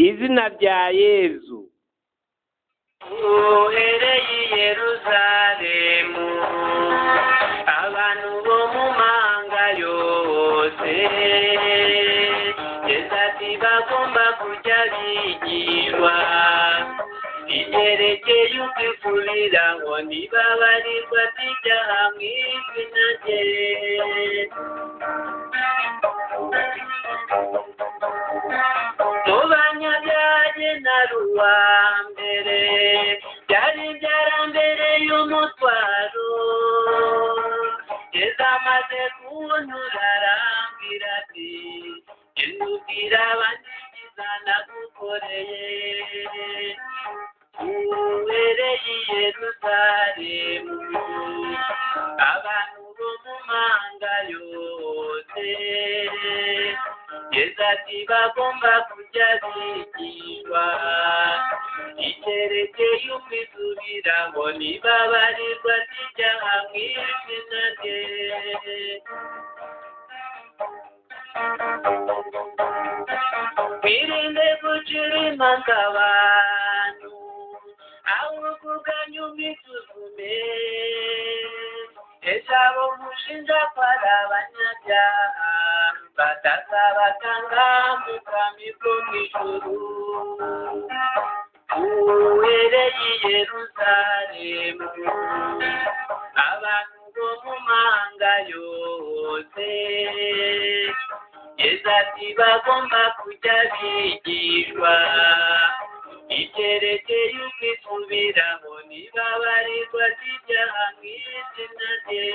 izina rya Yezu. uhereye i Yerusalemu abantu bo mu mahanga yose Yesu ati bagomba kujya bigishwa ibyerekeye ukwifurira ngo ntibabarirwa by'ibyaha mu izina rye mu banyabyaha na ruwambere byari byarambereye umutwaro Yesu amaze kuntura arambwira ati genda ubwira abandi ibyiza nagukoreye uhereye i Yerusalemu abantu bo mu mahanga yose Yesu ati bagomba kujya bigishwa icyerekeye ukwisubira ngo ntibabarirwa by'ibyaha mu izina rye mwirinde gucira imanza abantu ahubwo uganyuma isuzume ese abo mushinja ko ari abanyabyaha batazabakanga mu bwami bwo mu ijuru uhereye i Yerusalemu abantu bo mu mahanga yose Yesu ati bagomba kujya bigishwa icyerekeye ukwisubiraho ntibabarirwa by'ibyaha mu izina rye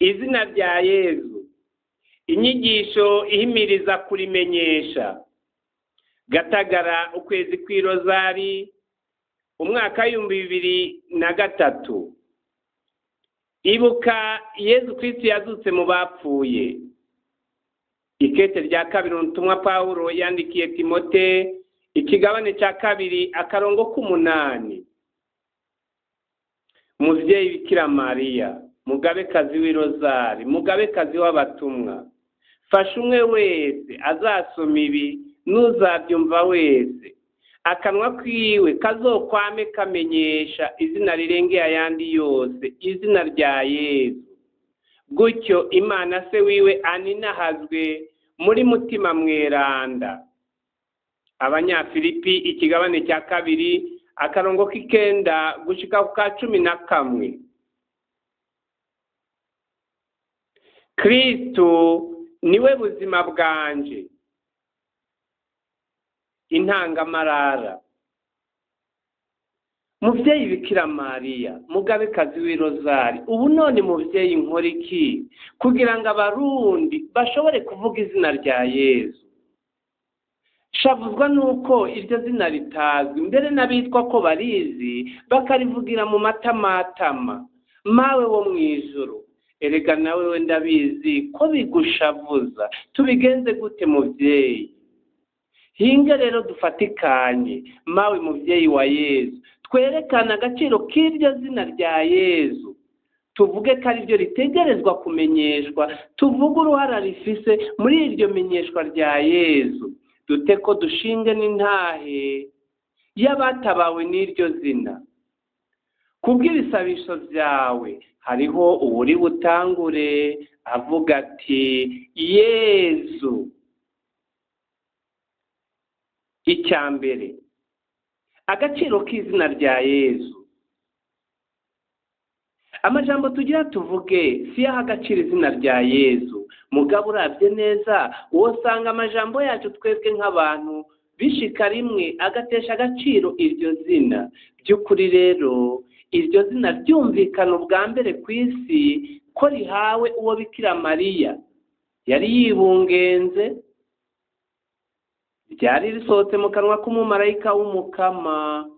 Izina rya Yezu. Inyigisho ihimiriza kurimenyesha. Gatagara, ukwezi kw'irozari, umwaka w'2003. Ibuka Yezu Kristo yazutse mu bapfuye. Ikete rya kabiri ubutumwa Pawulo yandikiye Timote, ikigabane cya 2 akarongo 8. Muvyeyi Bikira Mariya, mugabekazi w'irozari, mugabekazi w'abatumwa, fasha umwe wese azasoma ibi n'uzabyumva wese akanwa kwiwe kazokwame kamenyesha izina rirengeye ayandi yose, izina rya Yezu. Gutyo Imana se wiwe aninahazwe muri mutima mweranda. Abanyafilipi ikigabane cya 2 akarongo 9 gushika ku 11. Kristo niwe buzima bwanje, intangamarara. Muvyeyi Bikira Mariya, mugabekazi w'irozari, ubu none muvyeyi nkora iki kugira ngo abarundi bashobore kuvuga izina rya Yezu? Shavuzwa nuko iryo zina ritazwi, mbere n'abitwa ko barizi bakarivugira mu matamatama. Mawe wo mwijuru, erega nawe we ndabizi ko bigushavuza, tubigenze gute muvyeyi? Hinge rero dufatikanye, mawe muvyeyi wa Yezu, twerekana agaciro k'iryo zina rya Yezu. Tuvuge ko ari ryo ritegerezwa kumenyeshwa, tuvuge uruhara rifise muri iryo menyeshwa rya Yezu. Dute ko dushinge n'intahe y'abatabawe n'iryo zina. Kubw'ibisabisho vyawe hariho uwuri butangure avuga ati Yezu. Icyambere, agaciro k'izina rya Yezu. Amajambo tugira tuvuge si yaha agaciro izina rya Yezu. Mugabo uravye neza wosanga amajambo yacu twebwe nk'abantu bishika rimwe agatesha agaciro iryo zina. By'ukuri rero iryo zina ryumvikana ubwa mbere ku isi ko rihawe uwo Bikira Mariya yari yibungenze, ryari risohotse mu kanwa k'umumarayika w'umukama.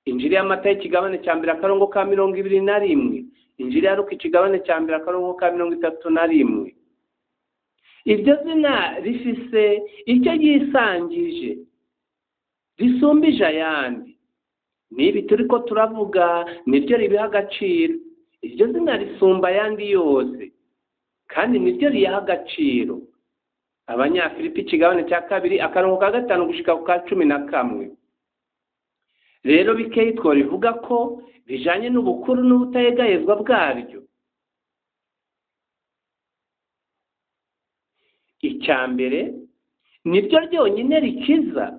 Injili ya Matayo ikigabane cya 2 akarongo ka 21, Injili ya Luka ikigabane cya 2 akarongo ka 31. Iryo zina rifise icyo yisangije risumbije ayandi. Nibi turiko turavuga niryo ribiha agaciro. Iryo zina risumba ayandi yose, kandi niryo riyaha agaciro. Abanyafilipi ikigabane cya 2 akarongo ka 5 gushika ku ka 11. Rero bikeye tworivuga ko bijanye n'ubukuru n'ubutayegayezwa bwaryo. Icyambere niryo ryonyine rikiza.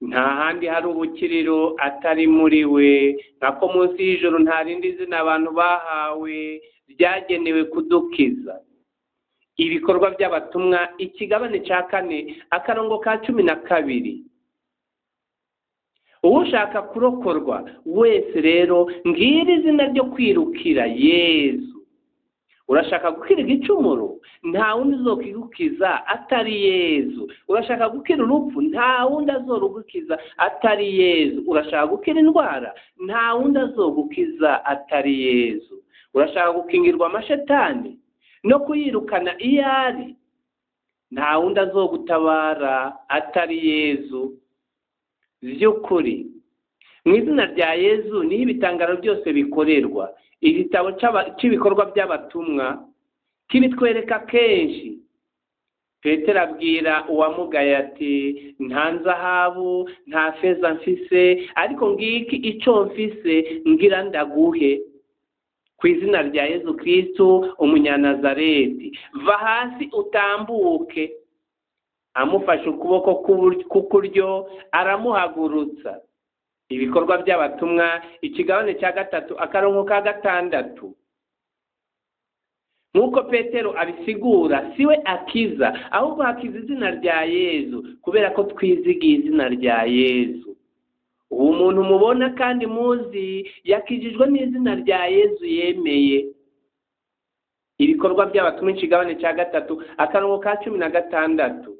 Nta handi hari ubukiriro atari muri we, nkako munsi y'ijoro nta rindi zina abantu bahawe ryagenewe kudukiza. Ibikorwa by'abatumwa ikigabane cya 4 akarongo ka 12. Ushaka kurokorwa wese rero ngiri izina ryo kwirukira Yesu. Urashaka gukira igicumuro, nta wundi uzokigukiza atari Yesu. Urashaka gukira urupfu, nta wundi azorugukiza atari Yesu. Urashaka gukira indwara, nta wundi azogukiza atari Yesu. Urashaka gukingirwa amashetani no kuyirukana iyo ari, nta wundi azogutabara atari Yesu. Vy'ukuri mu izina rya Yesu niho ibitangaro byose bikorerwa. Igitabo cy'ibikorwa by'abatumwa kibitwereka kenshi. Petero abwira uwamugaye ati nta zahabu nta feza mfise, ariko ngiki icyo mfise ngira ndaguhe. Ku izina rya Yesu Kristo umunyanazareti, va hasi utambuke. Amufashe ukuboko k'ukuryo aramuhagurutsa. Ibikorwa by'abatumwa ikigabane cya 3 akarongo ka 6. Nk'uko Petero abisigura, siwe akiza, ahubwo hakiza izina rya Yesu, kubera ko twizigiye izina rya Yesu. Uwo muntu mubona kandi muzi yakijijwe n'izina rya Yesu yemeye. Ibikorwa by'abatumwa ikigabane cya 3 akarongo ka 16.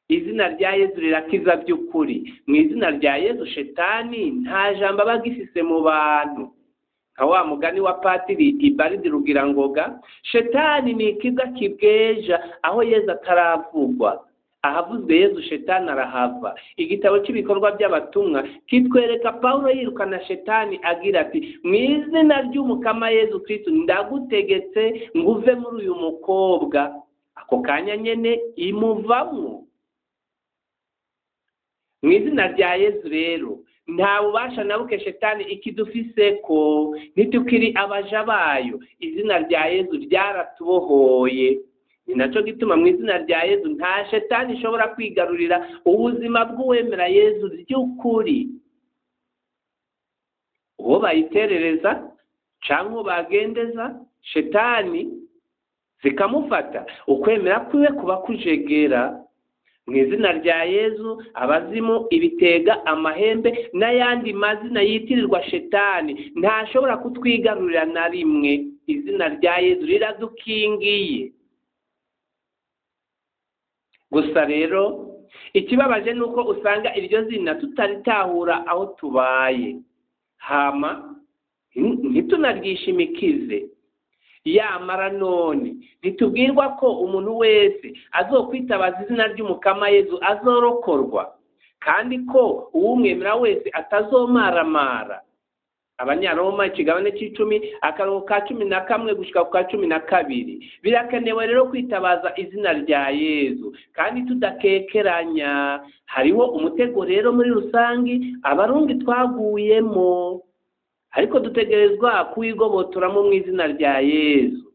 Izina rya Yesu rirakiza by'ukuri. Mu izina rya Yesu shetani nta jambo abagifise mu bantu. Nka wa mugani wa Patiri Ibaridi Rugirangoga, shetani ni ikiza kibweja aho Yesu ataravugwa. Ahavuzwe Yesu shetani arahava. Igitabo cy'ibikorwa by'abatumwa kitwereka Paulo yirukana shetani agira ati mu izina ry'umukama Yesu Kristo ndagutegetse nguve muri uyu mukobwa. Ako kanya nyene imuvamwo. Mu izina rya Yesu rero nta bubasha na buke shetani ikidufise ko nitukiri abaja bayo. Izina rya Yesu ryaratubohoye. Ni nacyo gituma mu izina rya Yesu nta shetani ishobora kwigarurira ubuzima bw'uwemera Yesu ry'ukuri. Uwo bayiterereza cyangwa bagendeza shetani zikamufata, ukwemera kwiwe kuba kujegera. Mu izina rya Yesu abazimu, ibitega, amahembe n'ayandi mazina yitirirwa shetani ntashobora kutwigarurira na rimwe. Izina rya Yesu riradukingiye. Gusa rero ikibabaje nuko usanga iryo zina tutaritahura aho tubaye. Hama ntitunaryishimikize. Yamara none ntitubwirwa ko umuntu wese azokwitabaza izina ry'umukama Yesu azorokorwa, kandi ko uwumwemera wese atazomaramara. Abanyaroma ikigabane c'10 akarongo ka 11 gushika ku ka 12. Birakenewe rero kwitabaza izina rya Yesu kandi tudakekeranya. Hariho umutego rero muri rusangi abarundi twaguyemo, ariko dutegerezwa kuyigobotoramo mu izina rya Yesu.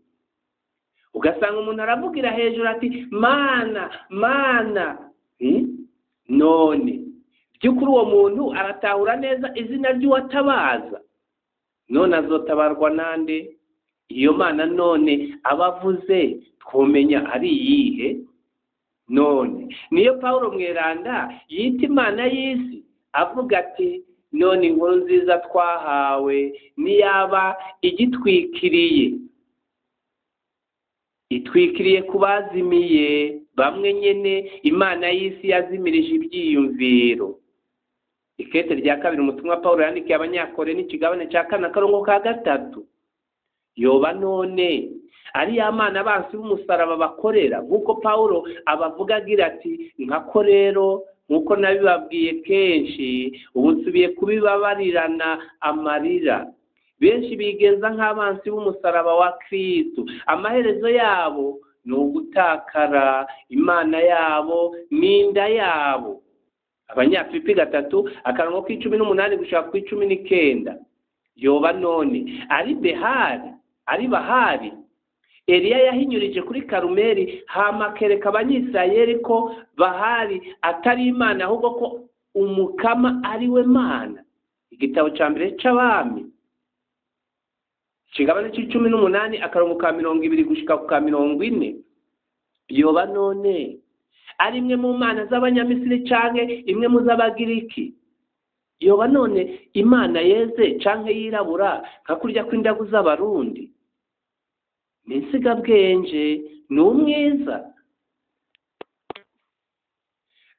Ugasanga umuntu aravugira hejuru ati mana mana. None by'ukuri uwo muntu aratahura neza izina ry'uwatabaza? None azotabarwa nande? Iyo mana none abavuze twomenya ari iyihe? None niyo Paulo mweranda yita imana y'isi avuga ati none inkuru nziza twahawe niyaba igitwikiriye, itwikiriye kubazimiye bamwe nyene imana y'isi yazimirije ibyiyumviro. Ikete rya 2 umutumwa Paulo yandikiye abanyakore n'ikigabane cya 4 akarongo ka 3. Yoba none ari ya mana bansi b'umusaraba bakorera, nk'uko Paulo abavuga agira ati nkako rero nk'uko nabibabwiye kenshi ubu nsubiye kubibabarirana amarira. benshi bigenza nk'abansi b'umusaraba wa Kristo. Amaherezo yabo ni ugutakara, Imana yabo n'inda yabo. Abanyafilipi 3:18 gushaka ku 19. Yoba none ari Behari, ari Bahari Eliya yahinyurije kuri Karumeli, hama kereka abanyisirayeli ko Bahari atari Imana ahubwo ko umukama ari we Mana. Igitabo cya mbere c'Abami kigabane c'18:20 gushika ku 40. Yoba none ari imwe mu mana z'abanyamisiri canke imwe mu z'abagiriki? Yoba none Imana yeze canke yirabura nka kurya kw'indagu z'abarundi? Ninsigabwenge ni umwiza.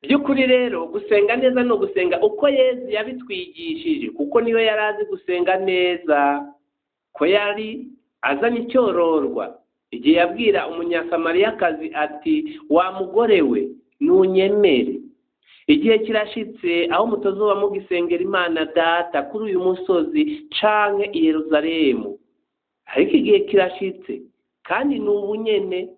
By'ukuri rero gusenga neza no gusenga uko Yesu yabitwigishije, kuko niwe yarazi gusenga neza, ko yari azanye icyororwa igihe yabwira umunyasamariyakazi ati wa mugore we nunyemere. Igihe kirashitse aho mutozoba mugisengera Imana Data kuri uyu musozi canke i Yerusalemu. Ariko igihe kirashitse kandi n'ubu nyene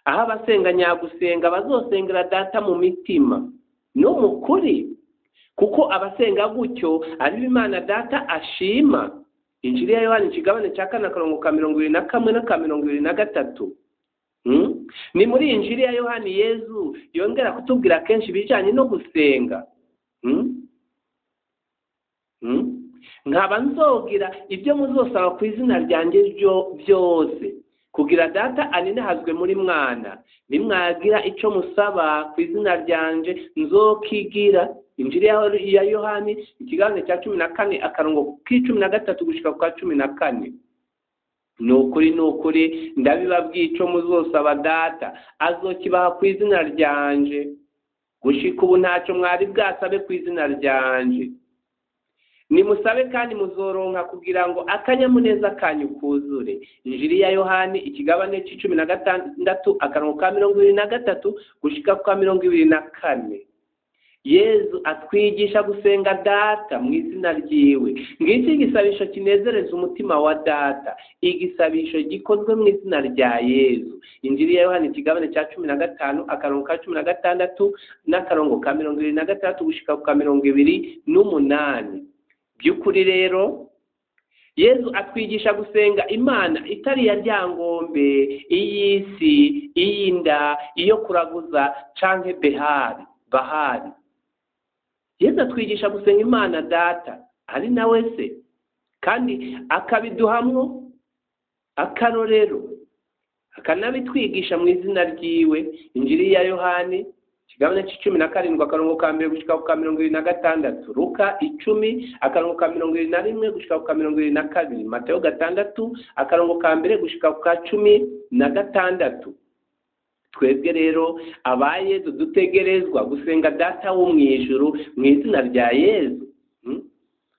aho abasenga nyagusenga bazosengera Data mu mitima no mu kuri, kuko abasenga gutyo ari Imana Data ashima. Injili ya Yohana ikigabane cya 4:21-23. Ni muri Injili ya Yohana Yesu yongera kutubwira kenshi bijanye no gusenga. Nkaba nzogira ibyo muzosaba ku izina ryanjye byose, kugira Data aninahazwe muri Mwana. Nimwagira ico musaba ku izina ryanje nzokigira. Injili ya Yohani ikigabane cya 14:13 gushika ku 14. Nukuri ndabibabwiye ico muzosaba Data azokibaha ku izina ryanje. Gushika ubu ntaco mwari bwasabe ku izina ryanje. Nimusabe kandi muzoronka kugira ngo akanyamuneza kanyu kuzure. Injili ya Yohani ikigabane c'16:23 gushika ku 24. Yesu atwigisha gusenga Data mu izina ryiwe. Ngiki igisabisho kinezereza umutima wa Data, igisabisho gikozwe mu izina rya Yesu. Injili ya Yohana ikigabane cya 15:16 gushika ku 28. By'ukuri rero Yesu atwigisha gusenga Imana itari ya ryangombe, iy'isi, iy'inda, iyo kuraguza canke Bahari. Yesu atwigisha gusenga Imana Data ari nawe se, kandi akabiduhamwo akarorero, akanabitwigisha mu izina ryiwe. Injili ya Yohani ikigabane c'17:1 gushika ku 26. Luka 10:21 gushika ku 22. Mateyo 6:1 gushika ku 16. Twebwe rero aba Yesu dutegerezwa gusenga Data wo mu ijuru mu izina rya Yesu,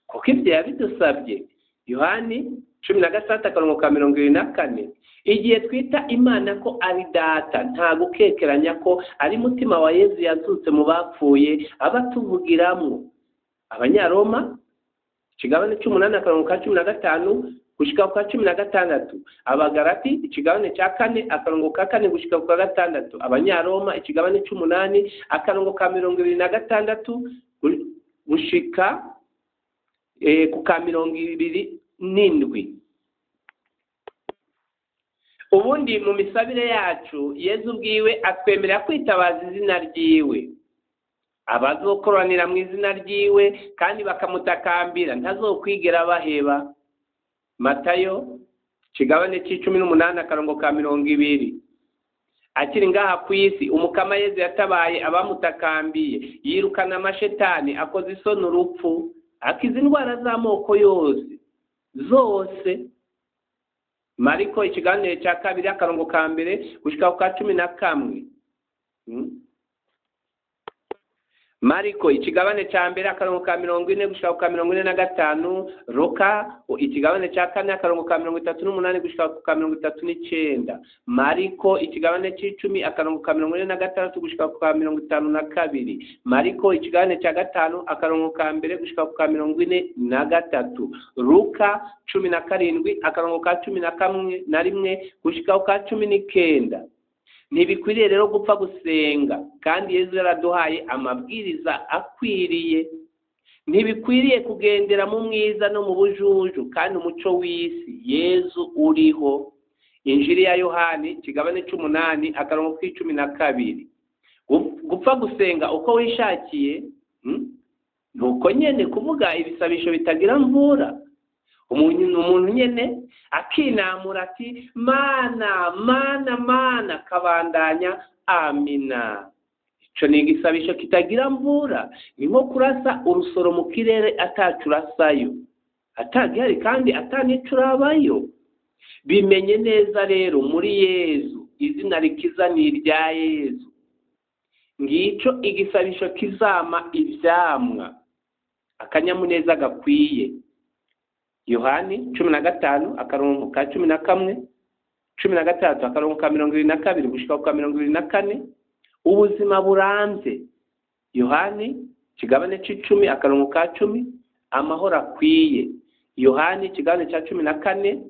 kuko ibyo yabidusabye. Yohani 16:24. Igihe twita Imana ko ari Data, nta gukekeranya ko ari mutima wa Yesu yazutse mu bapfuye abatuvugiramwo. Abanyaroma ikigabane c'8:15 gushika ku 16. Abagalati ikigabane cya 4:4 gushika ku 6. Abanyaroma ikigabane c'8:26 gushika ku 27. Ubundi mu misabire yacu Yesu ubwiwe atwemerera kwitabaza izina ryiwe. Abazokoranira mu izina ryiwe kandi bakamutakambira ntazokwigera baheba. Matayo ikigabane c'18:20. Akiri ngaha ku isi umukama Yesu yatabaye abamutakambiye, yirukana amashetani, akoze isoni urupfu, akiza indwara z'amoko zose. Mariko ikigabane cya 2:1 gushika ku 11. Mariko ikigabane cya mbere akarongo ka 40 gushika ku 45, Luka ikigabane cya kane akarongo ka 38 gushika ku 39, Mariko ikigabane c'icumi akarongo ka 46 gushika ku 52, Mariko ikigabane cya gatanu akarongo ka mbere gushika ku 43, Luka 17 akarongo ka 11 gushika ku 19. Ntibikwiriye rero gupfa gusenga, kandi Yesu yaraduhaye amabwiriza akwiriye. Ntibikwiriye kugendera mu mwiza no mu bujuju, kandi umuco w'isi Yesu uriho. Injili ya Yohani ikigabane c'8 akarongo k'12. Gupfa gusenga uko wishakiye nuko nyene kuvuga ibisabisho bitagira mvura. Umuntu nyene akinamura ati mana mana mana kabandanya amina. Ico ni igisabisho kitagira mvura, ni nko kurasa urusoro mu kirere atacurasayo, atagihari kandi atanicurabayo. Bimenye neza rero muri Yesu, izina rikiza ni irya Yesu. Ngico igisabisho kizama ivyamwa, akanyamuneza gakwiye. Yohani 15 akarongo ka 11, 13 akarongo ka 22 gushika ku 24, ubuzima buramvye. Yohani kigabane c'icumi akarongo ka 10, amahoro akwiye. Yohani kigabane ca 14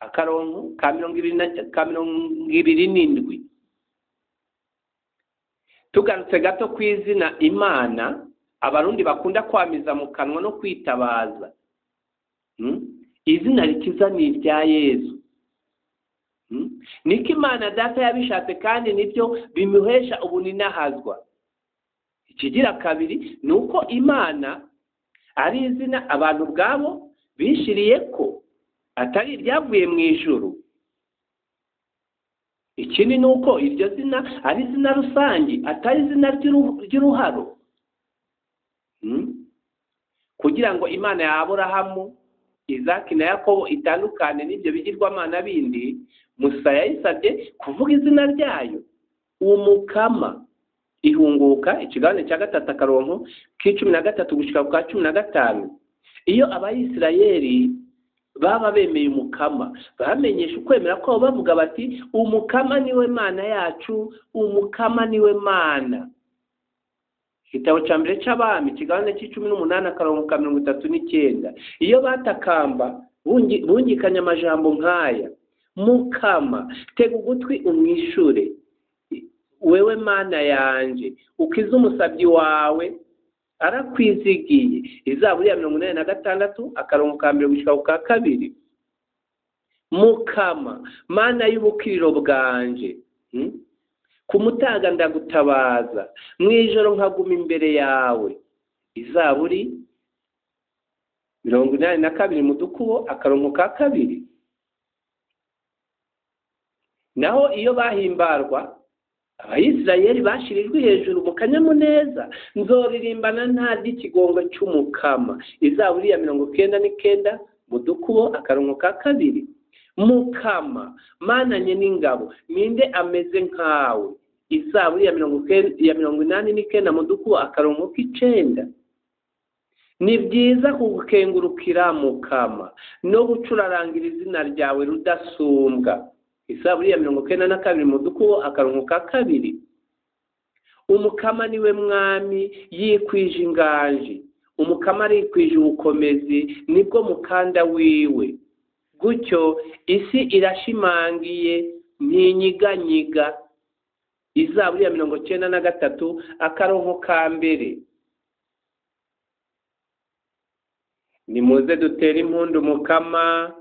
akarongo ka 27. Tugarutse gato kw'izina Imana, abarundi bakunda kwamiza mu kanwa no kwitabaza. Izina rikiza ni irya Yesu. Niko Imana Data yabishatse, kandi nibyo bimuhesha ubuninahazwa. Ikigira kabiri nuko Imana ari izina abantu bwabo bishiriye ko atari iryavuye mu ijuru. Ikindi nuko iryo zina ari izina rusangi, atari izina ry'uruharo. Kugira ngo Imana ya Aburahamu, Izaki na Yakobo itandukane n'ibyo bigirwamana bindi, Musa yayisabye kuvuga izina ryayo, Umukama. Ihunguka ikigabane cya gatatu akarongo k'13 gushika ku 15. Iyo Abayisirayeli baba bemeye Umukama, bamenyesha ukwemera ko bavuga bati Umukama niwe Mana yacu, Umukama niwe Mana. Igitabo cya mbere c'Abami ikigabane c'18 akarongo ka 39. Iyo batakamba bungikanya amajambo nk'aya: Mukama, tega ugutwi umwishure, wewe Mana yanje, ukiza umusabyi wawe arakwizigiye. Izaburi ya 86 akarongo ka 1 gushika ku 2. Mukama, Mana y'ubukiriro bwanje, kumutaga ndagutabaza, mwijoro nkaguma imbere yawe. Izaburi 82 mu dukubo akarongo ka 2. Naho iyo bahimbarwa, Abayisirayeli bashirijwe hejuru mu kanyamuneza, nzoririmbana nta ikigongo cy'Umukama. Izaburi ya 99 mu dukubo akarongo ka 2. Mukama, Mana nye n'ingabo, ninde ameze nkawe. Izaburi ya 89 mu dukubo akarongo k'9. Ni byiza kugukengurukira Mukama, no gucurarangira izina ryawe rudasumbwa. Izaburi ya 92 mu dukubo akarongo ka 2. Umukama niwe mwami yikwije inganji, Umukama arikwije ubukomezi, nibwo mukanda wiwe. Gutyo isi irashimangiye ntinyiganyiga. Izaburi ya 93 akarongo ka 2. Nimuze dutere impundu Umukama,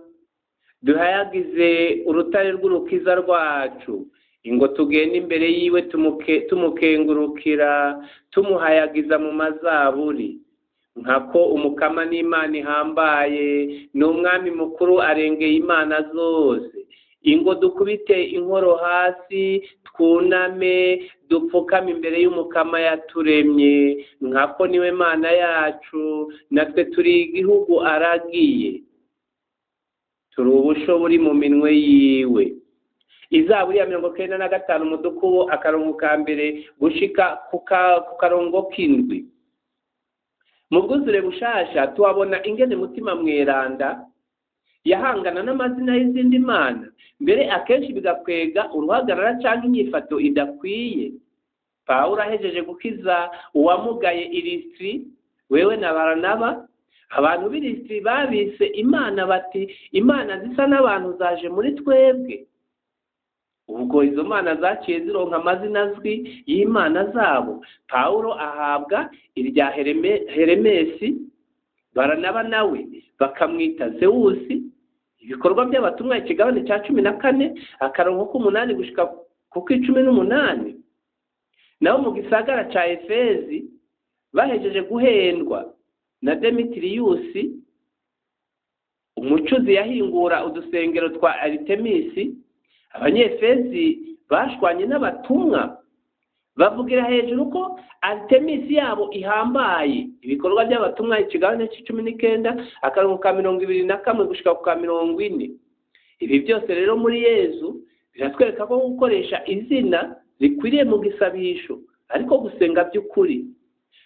duhayagize urutare rw'urukiza rwacu, ingo tugenda imbere yiwe tumukengurukira, tumuhayagiza mu mazaburi. Nkako Umukama n'Imana ihambaye, n'umwami mukuru arengeye imana zose. Ingo dukubite inkoro hasi, twuname, dupfukame imbere y'Umukama yaturemye. Nkako niwe Mana yacu, natwe turi igihugu aragiye, turi ubusho buri mu minwe yiwe. Izaburi ya 95 mu dukubo akarongo ka mbere gushika ku karongo k'indwi. Mu bwuzure bushasha tuhabona ingene mutima mweranda yahangana n'amazina y'izindi mana, mbere akenshi bigakwega uruhagarara cyangwa inyifato idakwiye. Pawulo ahejeje gukiza uwamugaye Ilisitiri, wewe na Baranaba, abantu b'Ilisitiri babise imana bati imana zisa n'abantu zaje muri twebwe. Ubwo izo mana zaciye zironka amazina azwi y'imana zabo. Pawulo ahabwa irya Heremesi, Baranaba nawe bakamwita Zewusi. Ibikorwa by'abatumwa ikigabane cya 14 akarongo k'umunani gushika ku 18. Naho mu gisagara ca Efezi bahejeje guhendwa na Demetiriyusi, umucuzi yahingura udusengero twa Aritemisi. Abanyefezi bashwanye n'abatumwa bavugira hejuru ko Aritemisi yabo ihambaye. Ibikorwa by'abatumwa ikigabane c'19 akarongo ka 21 gushika ku 40. Ibi byose rero muri Yesu biratwereka ko gukoresha izina rikwiriye mu gisabisho, ariko gusenga by'ukuri,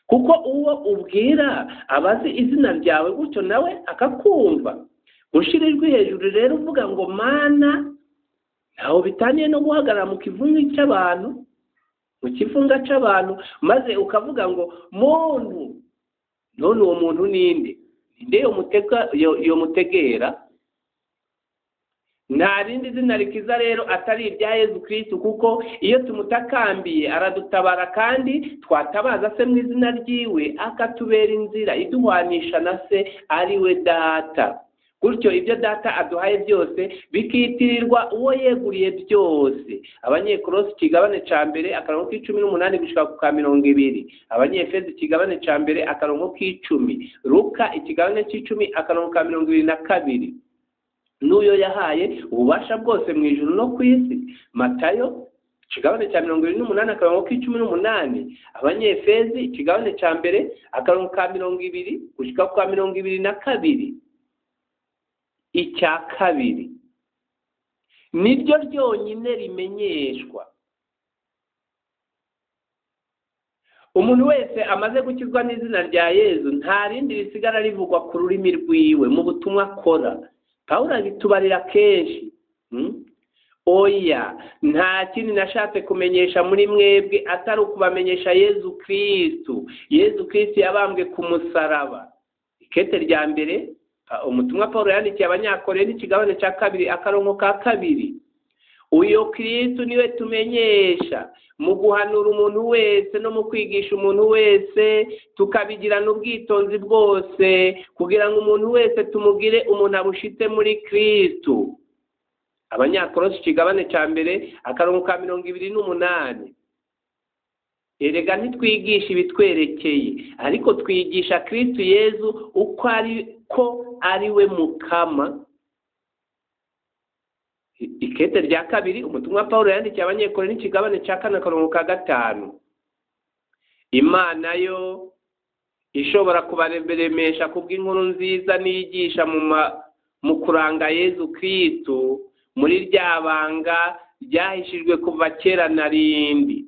kuko uwo ubwira abazi izina ryawe gutyo nawe akakumva. Ushirijwe hejuru rero uvuga ngo mana, ntaho bitaniye no guhagarara mu kivunga cy'abantu, mu kifunga cy'abantu, maze ukavuga ngo muntu, none uwo muntu ninde yo mutegera? Nta rindi zina rikiza rero atari irya Yesu Kristo, kuko iyo tumutakambiye aradutabara, kandi twatabaza se mu izina ryiwe akatubera inzira iduhwanisha na se ari we Data. Gutyo ibyo Data aduhaye byose bikitirirwa uwo yeguriye byose. Abanyekolosi ikigabane ca mbere akarongo k'18 gushika ku 20. Abanyefezi ikigabane ca mbere akarongo k'10. Luka ikigabane c'10 akarongo ka 22. N'uyo yahaye ububasha bwose mu ijuru no ku isi. Matayo ikigabane cya 28 akarongo k'18. Abanyefezi ikigabane ca mbere akarongo ka 20 gushika ku 22. Icya kabiri niryo ryonyine rimenyeshwa. Umuntu wese amaze gukizwa n'izina rya Yesu nta rindi risigara rivugwa ku rurimi rwiwe mu butumwa akora. Pawulo abitubarira kenshi. Oya, nta kindi nashatse kumenyesha muri mwebwe atari ukubamenyesha Yesu Kristo. Yesu Kristo yabambwe ku musaraba. Ikete rya mbere umutumwa Pawulo yandikiye Abanyakorenti ikigabane cya 2 akarongo ka 2. Uyo Kristo niwe tumenyesha mu guhanura umuntu wese no mu kwigisha umuntu wese, tukabigirana ubwitonzi bwose, kugira ngo umuntu wese tumugire umuntu abushitse muri Kristo. Abanyakorenti ikigabane cya mbere akarongo ka 28. Erega ntitwigisha ibitwerekeye, ariko twigisha Kristo Yesu uko ari we Mukama. Ikete rya kabiri umutumwa Pawulo yandikiye Abanyekorenti ikigabane cya 4 akarongo ka 5. Imana yo ishobora kubaremesha kubw'inkuru nziza niyigisha mu kuranga Yesu Kristo muri ryabanga ryahishijwe kuva kera na rindi.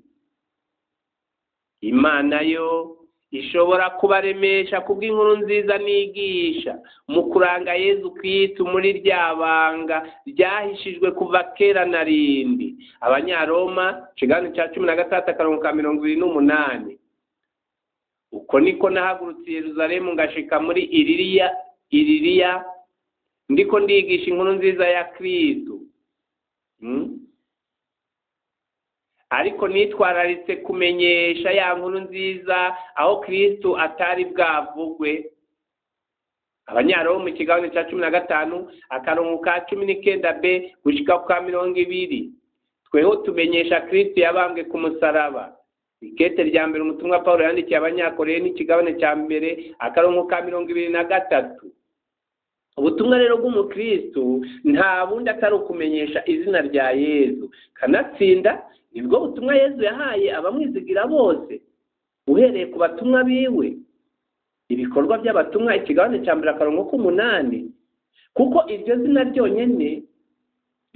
Imana yo ishobora kubaremesha kubw'inkuru nziza niyigisha mu kuranga Yesu Kristo muri ryabanga ryahishijwe kuva kera na rindi. Abanyaroma ikigabane cya 16 akarongo ka 28. Uko niko nahagurutse Yerusalemu ngashika muri Iliriya ndiko ndigisha inkuru nziza ya Kristo. Ariko nitwararitse kumenyesha ya nkuru nziza aho Kristo atari bwavugwe. Abanyaroma ikigabane cya 15 akarongo ka 19b gushika ku 20. Tweho tumenyesha Kristo yabambwe ku musaraba. Ikete rya mbere umutumwa Pawulo yandikiye Abanyakorenti ikigabane cya mbere akarongo ka 23. Ubutumwa rero bw'umukristo nta bundi atari ukumenyesha izina rya Yesu, kanatsinda nibwo butumwa Yesu yahaye abamwizigira bose uhereye ku batumwa biwe. Ibikorwa by'abatumwa ikigabane cya mbere akarongo k'8. Kuko iryo zina ryonyene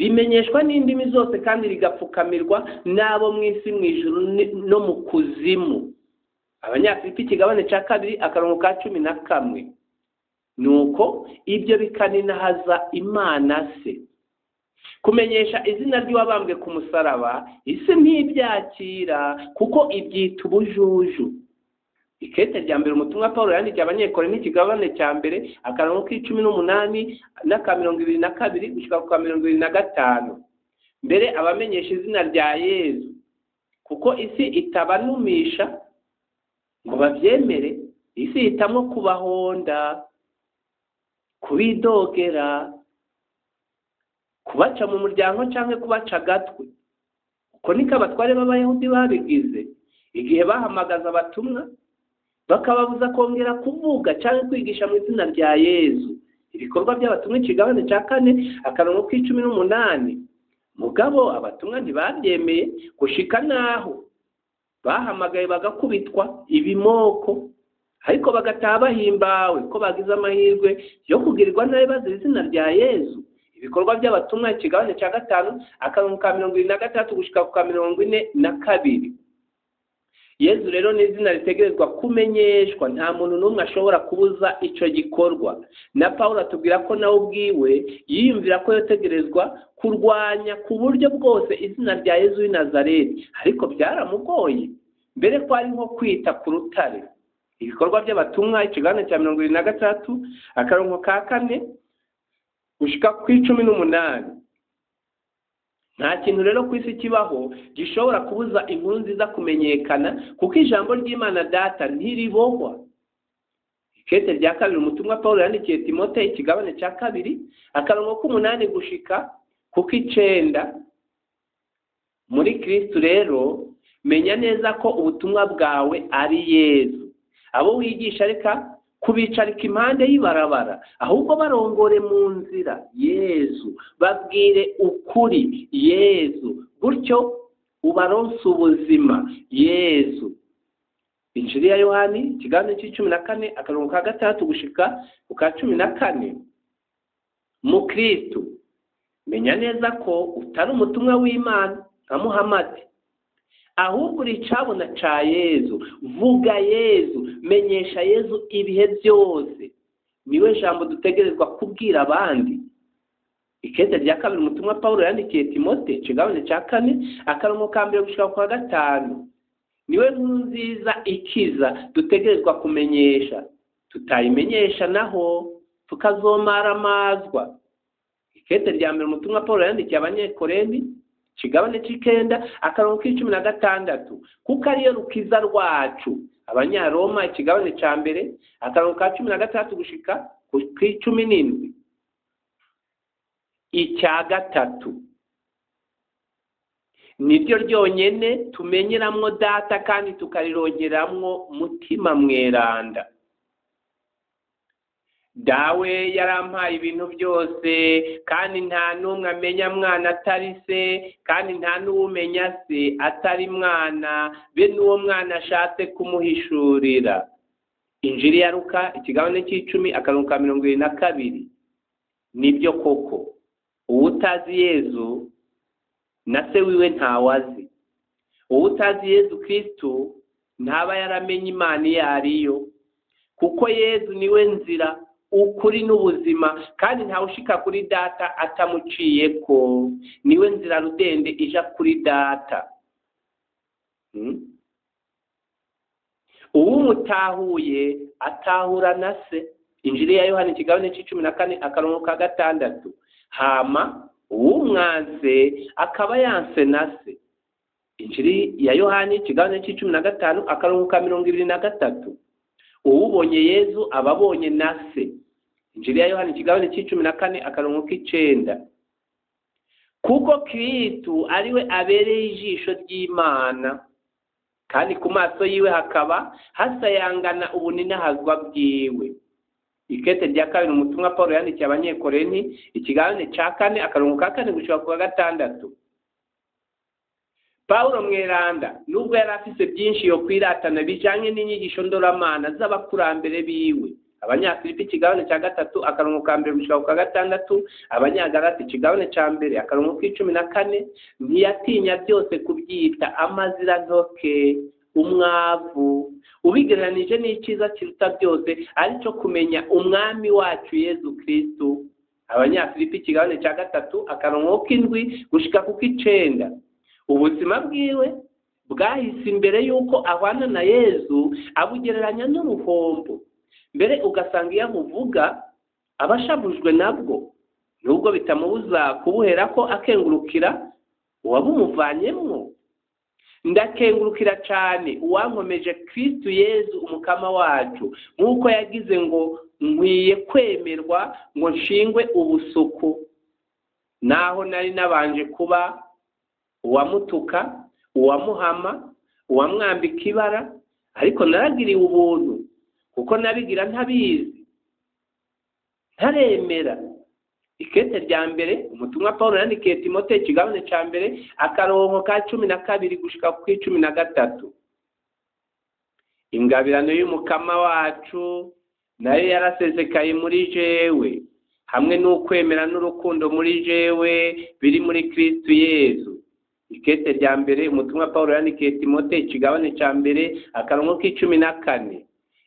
rimenyeshwa n'indimi zose kandi rigapfukamirwa n'abo mu isi, mu ijuru no mu kuzimu. Abanyafilipi ikigabane cya 2:11. Nuko ibyo bikaninahaza Imana se. Kumenyesha izina ry'uwabambwe ku musaraba isi ntibyakira kuko ibyita ubujuju. Ikete rya mbere umutumwa Paulo yandikiye abanyekorenti ikigabane cya mbere 18:22 gushika ku 25. Mbere abamenyesha izina rya Yesu kuko isi itabanumisha ngo babyemere, isi itamwo kubahonda, kubidogera, kubaca mu muryango cyangwa kubaca agatwe. Uko niko abatware b'Abayahudi babigize igihe bahamagaza abatumwa bakababuza kongera kuvuga cyangwa kwigisha mu izina rya Yesu. Ibikorwa by'abatumwa ikigabane cya 4:18. Mugabo abatumwa ntibabyemeye gushika naho bahamagaye bagakubitwa ibimoko, ariko bagataha bahimbawe ko bagize amahirwe yo kugirirwa nabi bazira izina rya Yesu. Ibikorwa by'abatumwa ikigabane cya 5:23 gushika ku 42. Yesu rero ni izina ritegerezwa kumenyeshwa, nta muntu n'umwe ashobora kubuza icyo gikorwa. Na Paulo atubwira ko nawe ubwiwe yiyumvira ko yotegerezwa kurwanya ku buryo bwose izina rya Yesu w'i Nazareti, ariko byaramugoye. Mbere ko ari nko kwita ku rutare. Ibikorwa by'abatumwa ikigabane cya 23:4 gushika ku 18. Nta kintu rero ku isi kibaho gishobora kubuza inkuru nziza kumenyekana, kuko ijambo ry'Imana Data ntiribohwa. Ikete rya kabiri umutumwa Paulo yandikiye Timote ikigabane cya 2:8 gushika ku 9. Muri Kristo rero menya neza ko ubutumwa bwawe ari Yesu. Abo wigisha reka kubicarika impande y'ibarabara, ahubwo barongore mu nzira Yesu, babwire ukuri Yesu, gutyo ubaronse ubuzima Yesu. Injili ya Yohani ikigabane c'14:6 gushika ku 14. Mu Kristo menya neza ko utari umutumwa w'Imana nka Muhamadi, ahubwo uri cabona ca Yesu. Vuga Yesu, menyesha Yesu ibihe byose. Niwe jambo dutegerezwa kubwira abandi. Ikete rya kabiri umutumwa Paulo yandikiye Timote ikigabane cya 4:1 gushika ku 5. Niwe nkuru nziza ikiza dutegerezwa kumenyesha. Tutayimenyesha naho tukazomara amazwa. Ikete rya mbere umutumwa Paulo yandikiye abanyekorenti ikigabane c'9:16 kuko ariyo rukiza rwacu. Abanyaroma ikigabane cya mbere 16 gushika ku 17. Icya gatatu niryo ryonyene tumenyeramwo Data kandi tukarirongeramwo mutima mweranda. Dawe yarampaye ibintu byose, kandi nta n'umwe amenya mwana atari se, kandi nta n'umenya se atari mwana, be n'uwo mwana ashatse kumuhishurira. Injili ya Luka ikigabane c'10:22. Nibyo koko uwutazi Yesu na se wiwe ntawazi. Uwutazi Yesu Kristo ntaba yaramenye Imana iyo ariyo, kuko Yesu niwe nzira, ukuri n'ubuzima, kandi ntawe ushika kuri Data atamuciyeko. Niwe nzira rudende ija kuri Data. Uwumutahuye atahura na se. Injili ya Yohani ikigabane c'14:6. Hama uwumwanse akaba yanse na se. Injili ya Yohani ikigabane c'15:23. Uwubonye Yesu ababonye na se. Injili ya Yohani ikigabane c'14:9. Kuko Kristo ariwe abereye ijisho ry'Imana, kandi ku maso yiwe hakaba hasayangana ubuninahazwa bwiwe. Ikete rya kabiri umutumwa Paulo yandikiye abanyekorenti ikigabane cya 4:4 gushika ku 6. Paulo mweranda nubwo yari afise byinshi yo kwiratana bijanye n'inyigisho ndoramana z'abakurambere biwe, Abanyafilipi ikigabane cya gatatu akarongo ka mbere gushika ku ka gatandatu, Abanyagalati ikigabane cya mbere akarongo k'14, ntiyatinya byose kubyita amazirantoke, umwavu, ubigereranije n'icyiza kiruta byose aricyo kumenya umwami wacu Yezu Kristo. Abanyafilipi ikigabane cya gatatu akarongo k'7 gushika ku k'9. Ubuzima bwiwe bwahise imbere y'uko ahwana na Yezu abugereranya n'uruhombo, mbere ugasanga iyo amuvuga abashabujwe nabwo, nubwo bitamubuza kubuhera ko akengurukira uwabumuvanyemwo. Ndakengurukira cyane uwankomeje Kristo Yezu umukama wacu, nk'uko yagize ngo nkwiye kwemerwa ngo nshingwe ubusuku, naho nari nabanje kuba uwamutuka, uwamuhama, uwamwambika ibara, ariko naragiriwe ubuntu kuko nabigira ntabizi, ntaremera. Ikete rya mbere umutumwa Paulo yandikiye Timote ikigabane cya mbere akarongo ka 12 gushika ku 13. Ingabirano y'umukama wacu nayo yarasesekaye muri jewe, hamwe n'ukwemera n'urukundo muri jewe biri muri Kristo Yezu. Ikete rya mbere umutumwa Paulo yandikiye Timote ikigabane cya mbere akarongo k'14.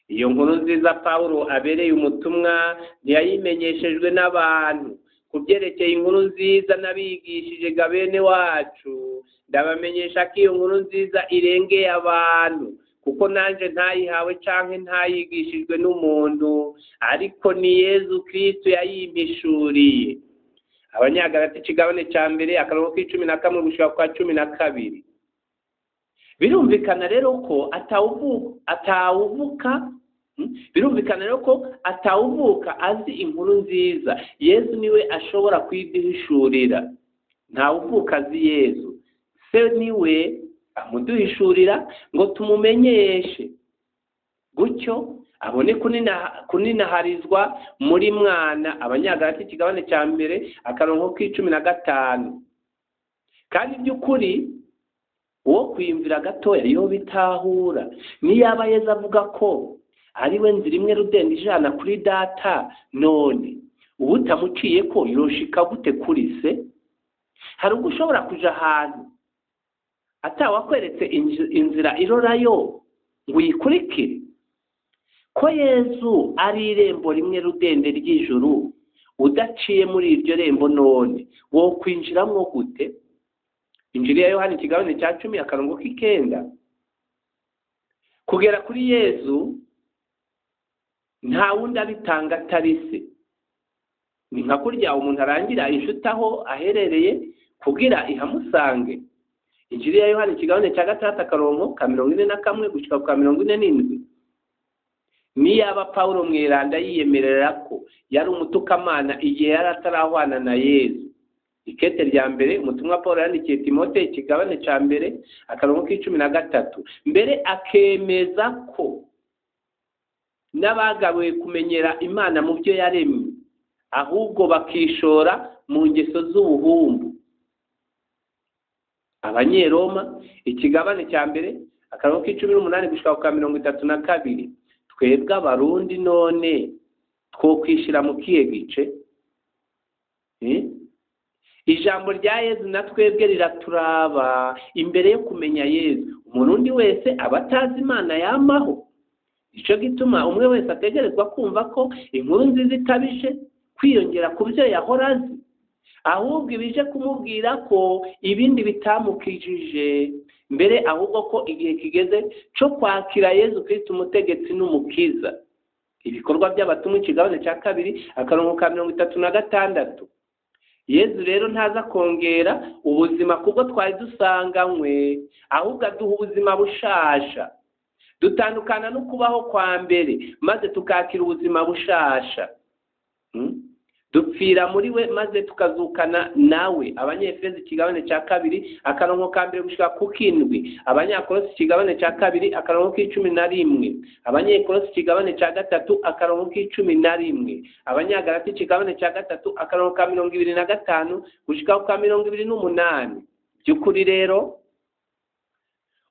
Iyo nkuru nziza Paulo abereye umutumwa ntiyayimenyeshejwe n'abantu. Kubyerekeye inkuru nziza nabigishije gabene wacu, ndabamenyesha ko iyo nkuru nziza irengeye abantu, kuko nanje ntayihawe canke ntayigishijwe n'umuntu, ariko ni Yezu Kristo yayimpishuriye. Abanyagalati ikigabane cya mbere akarongo k'11 gushika kwa 12. Birumvikana rero ko atawuvuka azi inkuru nziza. Yesu niwe ashobora kwiduhishurira, ntawuvuka azi Yesu, se niwe amuduhishurira ngo tumumenyeshe, gutyo abone kuninaharizwa muri mwana. Abanyagalati ikigabane cya mbere akarongo k'15. Kandi by'ukuri uwo kwiyumvira gatoya yo bitahura, niyaba Yezu avuga ko ari we nzira imwe rudenda ijana kuri data, none ubutamuciye ko yoshika gute kuri se? Hari ubwo ushobora kuja ahantu atawakweretse inzira irorayo ngo uyikurikire? Ko Yezu ari irembo rimwe rudende ry'ijuru, udaciye muri iryo rembo none wo kwinjiramwo gute? Injili ya Yohana ikigabane cya 10 akarongo k'9. Kugera kuri Yezu nta wundi abitanga atari se. Ni nka kurya umuntu arangira inshuti aho aherereye kugira ihamusange. Injili ya Yohana ikigabane cya 6 akarongo ka 41 gushika ku 47. Niyaba Paulo mweranda yiyemerera ko yari umutukamana igihe yari atarahwana na Yezu. Ikete rya mbere umutumwa Paulo yandikiye Timote ikigabane cya mbere akarongo k'13, mbere akemeza ko n'abagawe kumenyera Imana mu byo yaremye, ahubwo bakishora mu ngeso z'ubuhumbu. Abanyeroma ikigabane cya mbere akarongo k'18 gushika ku 32. Twebwe abarundi none two kwishira mu kihe gice? Ijambo rya Yezu na twebwe riraturaba imbere yo kumenya Yezu. Umurundi wese abatazi Imana yamaho. Ico gituma umwe wese ategerezwa kumva ko inkuru nziza itabije kwiyongera ku byo yahora azi, ahubwo ibije kumubwira ko ibindi bitamukijije, mbere ahubwo ko igihe kigeze cyo kwakira Yezu Kristo umutegetsi n'umukiza. Ibikorwa by'abatumwa ikigabane cya 2 akarongo ka 36. Yezu rero ntaza kongera ubuzima kubwo twari dusanganywe, ahubwo aduha ubuzima bushasha. Dutandukana no kubaho kwa mbere maze tukakira ubuzima bushasha. Dupfira muri we maze tukazukana nawe. Abanyefezi ikigabane cya 2 akarongo ka 1 gushika ku 7. Abanyakolosi ikigabane cya 2 akarongo k'11. Abanyekolosi ikigabane cya 3 akarongo k'11. Abanyagalati ikigabane cya 3 akarongo ka 25 gushika ku 28. By'ukuri rero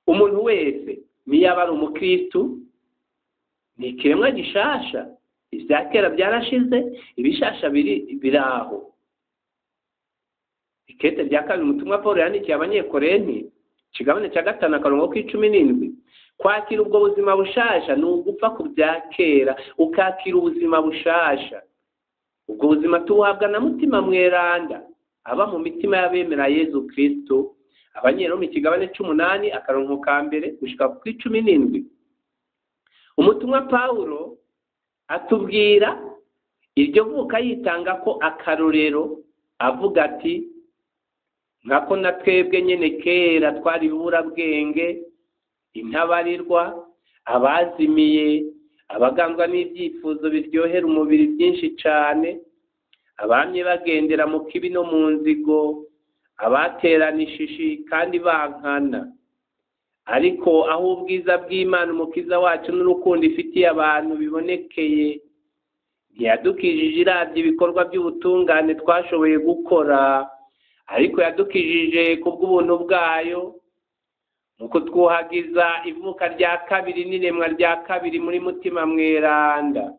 umuntu wese niyaba ari umukristo ni ikiremwa gishasha. ibya kera byarashize, ibishasha biri aho. Ikete rya kabiri umutumwa Pawulo yandikiye abanyekorenti ikigabane cya 5 akarongo k'17, kwakira ubwo buzima bushasha ni ugupfa ku bya kera ukakira ubuzima bushasha. Ubwo buzima tubuhabwa na mutima mweranda aba mu mitima y'abemera Yezu Kristo. Abanyeroma ikigabane 18 akarongo ka mbere gushika ku 17. Umutumwa Pawulo atubwira iryo vuka yitanga ko akarorero, avuga ati nkako na twebwe nyene kera twari burabwenge, intabarirwa, abazimiye, abagangwa n'ibyifuzo biryohera umubiri byinshi cyane, abamye bagendera mu kibi no mu nzigo, abateranishije kandi bankana. Ariko aho ubwiza bw'Imana umukiza wacu n'urukundo ifitiye abantu bibonekeye, ntiyadukijije iravye ibikorwa by'ubutungane twashoboye gukora, ariko yadukijije kubw'ubuntu bwayo mu kutwuhagiza ivuka rya kabiri n'iremwa rya kabiri muri mutima mweranda.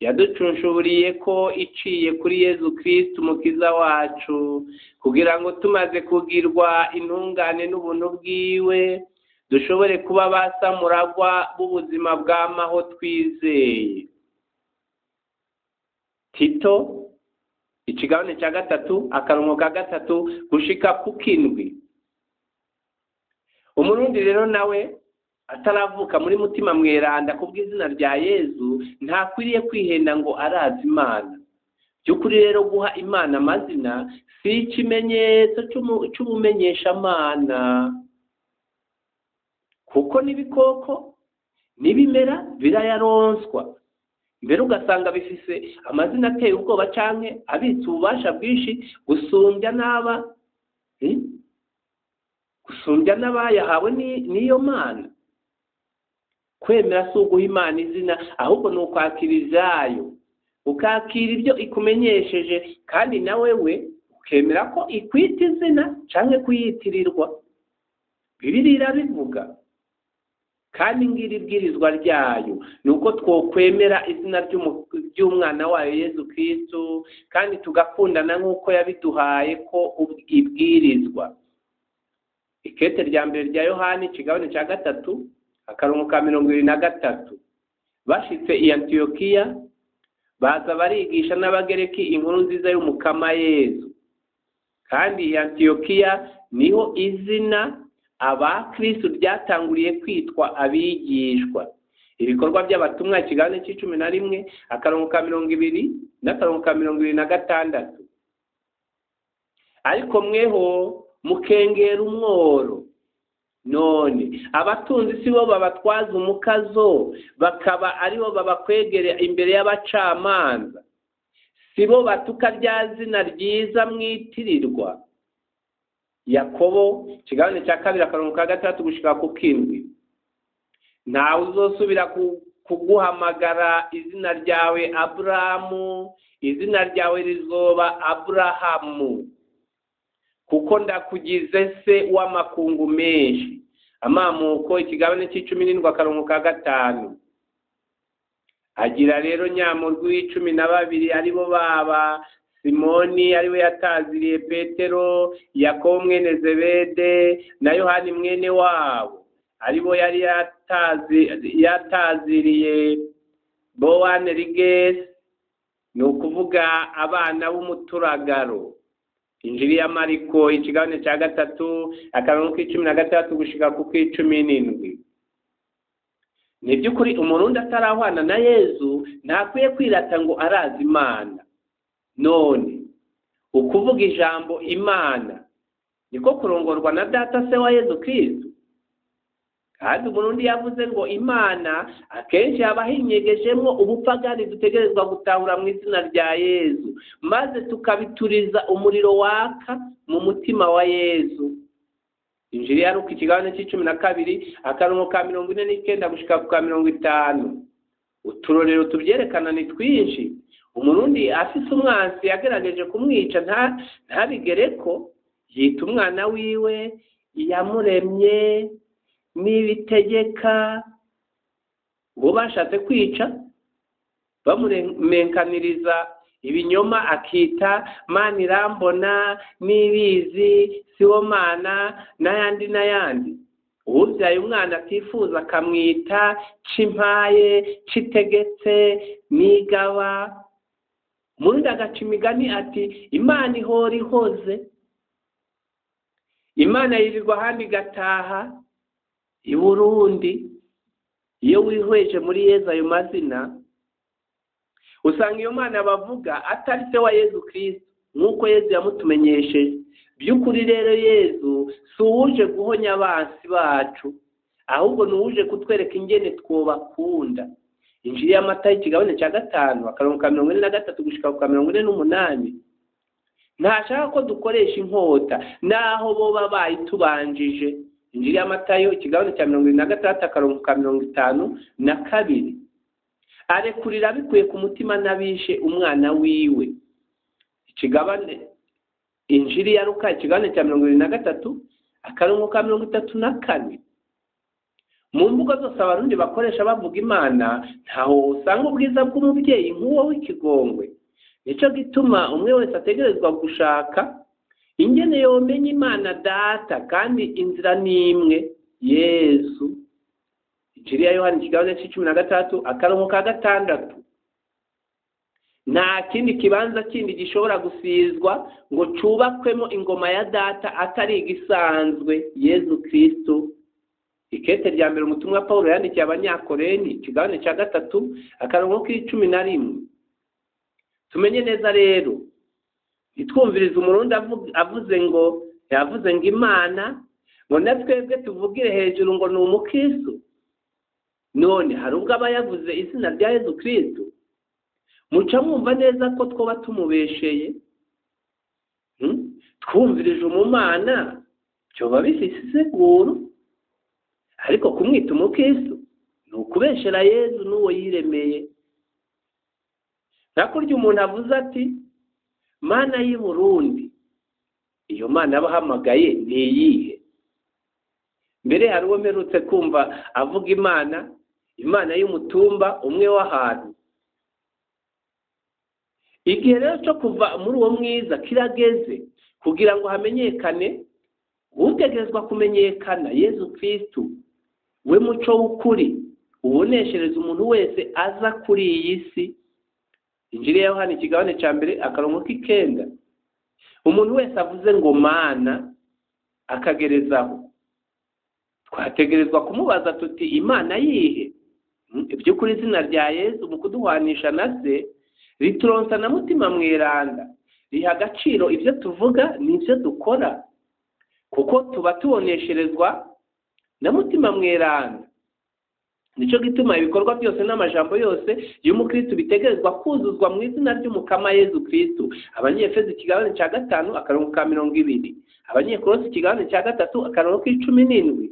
Yaducunshuburiye ko iciye kuri Yezu Kristo umukiza wacu, kugira ngo tumaze kugirwa intungane n'ubuntu bwiwe dushobore kuba basamuragwa b'ubuzima bw'amaho twizeye. Tito ikigabane cya 3 akarongo ka 3 gushika ku 7. Umurundi rero nawe ataravuka muri mutima mweranda kubw'izina rya Yezu ntakwiriye kwihenda ngo arazi Imana. By'ukuri rero guha Imana amazina si ikimenyetso cy'ubumenyesha Imana, kuko n'ibikoko n'ibimera birayaronswa, mbere ugasanga bifise amazina ateye ubwoba canke abitse ububasha bwinshi gusumbya n'abayahawe n'iyo Mana. Kwemera si uguha Imana izina, ahubwo ni ukwakira ivyayo, ukakira ibyo ikumenyesheje, kandi nawe we ukemera ko ikwita izina canke kuyitirirwa. Bibiliya irabivuga, kandi ngira ibwirizwa ryayo ni uko twokwemera izina ry'umwana wayo Yezu Kristo, kandi tugakundana nk'uko yabiduhaye ko ibwirizwa. Ikete rya mbere rya Yohani ikigabane cya 3 akarongo ka 23. Bashitse i Antiyokiya baza barigisha n'abagereki inkuru nziza y'umukama Yezu, kandi i Antiyokiya niho izina abakristo ryatanguriye kwitwa abigishwa. Ibikorwa by'abatumwa ikigabane c'11 akarongo ka 20 n'akarongo ka 26. Ariko mweho mukengera umworo, none abatunzi si bo babatwaza umukazo, bakaba aribo babakwegera imbere y'abacamanza. Si bo batuka rya zina ryiza mwitirirwa. Yakobo ikigabane cya 2 akarongo ka 3 gushika ku 7. Ntawe uzosubira kuguhamagara izina ryawe Aburahamu, izina ryawe rizoba Aburahamu, kuko ndakugize se w'amakungu menshi. Amamuko ikigabane c'17 akarongo ka 5. Agira rero nyamurwi 12 aribo baba Simoni ariwe yataziriye Petero, Yakobo mwene Zebede na Yohani mwene wabo aribo yari yataziriye Boanerges, ni ukuvuga abana b'umuturagaro. Injili ya Mariko ikigabane cya 3 akarongo k'13 gushika ku 17. Ni by'ukuri umurundi atarahwana na Yezu ntakwiye kwirata ngo arazi Imana. None ukuvuga ijambo Imana niko kurongorwa na data se wa Yezu Kristo. Kandi umurundi yavuze ngo Imana akenshi haba hinyegejemo ubupagani dutegerezwa gutahura mu izina rya Yezu, maze tukabituriza umuriro waka mu mutima wa Yezu. Injili ya Luka ikigabane c'12 akarongo ka 49 gushika ku 50. Uturorero tubyerekana ni twinshi. Umurundi afise umwansi yagerageje kumwica ntabigereko, yita umwana wiwe yamuremye nibitegeka ngo bashatse kwica. bamumenkaniriza ibinyoma akita Mana irambona, Nibizi, Sibomana n'ayandi. Ubyaye umwana atifuza akamwita Cimpaye, Citegetse, Nigaba. Murundi agaca imigani ati Imana ihora ihoze. Imana yirirwa ahandi igataha i Burundi. Iyo wihweje muri Yezu ayo mazina, usanga iyo Mana bavuga atari se wa Yezu Kristo nk'uko Yezu yamutumenyesheje. By'ukuri rero Yezu si uwuje guhonya abansi bacu, ahubwo ni uwuje kutwereka ingene twobakunda. Injili ya Matayo ikigabane cya 5 akarongo ka 43 gushika ku 48. Ntashaka ko dukoresha inkota naho bo babaye tubanjije. Injili ya Matayo ikigabane cya 26 akarongo ka 52. Arekurira bikuye ku mutima n'abishe umwana wiwe. Ikigabane Injili ya Luka ikigabane cya 23 akarongo ka 34. Mu mvugo zose abarundi bakoresha bavuga Imana ntaho usanga ubwiza bw'umubyeyi nk'uwo w'ikigongwe. Nico gituma umwe wese ategerezwa gushaka ingene yomenya Imana Data, kandi inzira nimwe Yesu. Injili ya Yohana ikigabane c'13 akarongo ka 6. Nta kindi kibanza kindi gishobora gusizwa ngo cubakwemo ingoma ya Data atari igisanzwe Yezu Kristo. Ikete rya mbere umutumwa Paulo yandikiye abanyakoreni ikigabane cya 3 akarongo k'11. Tumenye neza rero, nitwumviriza umurundi avuze ngo Imana ngo natwebwe tuvugire hejuru ngo ni umukristo. None hari ubwo aba yavuze izina rya Yezu Kristo, muca mwumva neza ko twoba tumubesheye. Twumvirije umumana cyoba bifise isiguro, ariko kumwita umukristo ni ukubeshera Yezu n'uwo yiremeye. Nakurya umuntu avuze ati Mana y'i Burundi, iyo Mana abahamagaye ni iyihe? Mbere hari uwo mperutse kumva avuga Imana y'umutumba umwe w'ahantu. Igihe rero cyo kuva muri uwo mwiza kirageze kugira ngo hamenyekane utegerezwa kumenyekana Yezu Kristo, we muco w'ukuri uboneshereza umuntu wese aza kuri iyi si. Injili ya Yohana ikigabane cya mbere akarongo k'9. Umuntu wese avuze ngo Mana akagerezaho, twategerezwa kumubaza tuti Imana yihe? Iby'ukuri izina rya Yezu mu kuduhwanisha na se rituronsa na mutima mweranda, riha agaciro ibyo tuvuga n'ibyo dukora, kuko tuba tubonesherezwa na mutima mweranda. Nico gituma ibikorwa byose n'amajambo yose y'umukristo bitegerezwa kuzuzwa mu izina ry'umukama Yezu Kristo. Abanyefeso ikigabane cya 5 akarongo ka 20. Abanyekolosi ikigabane cya 3 akarongo k'17.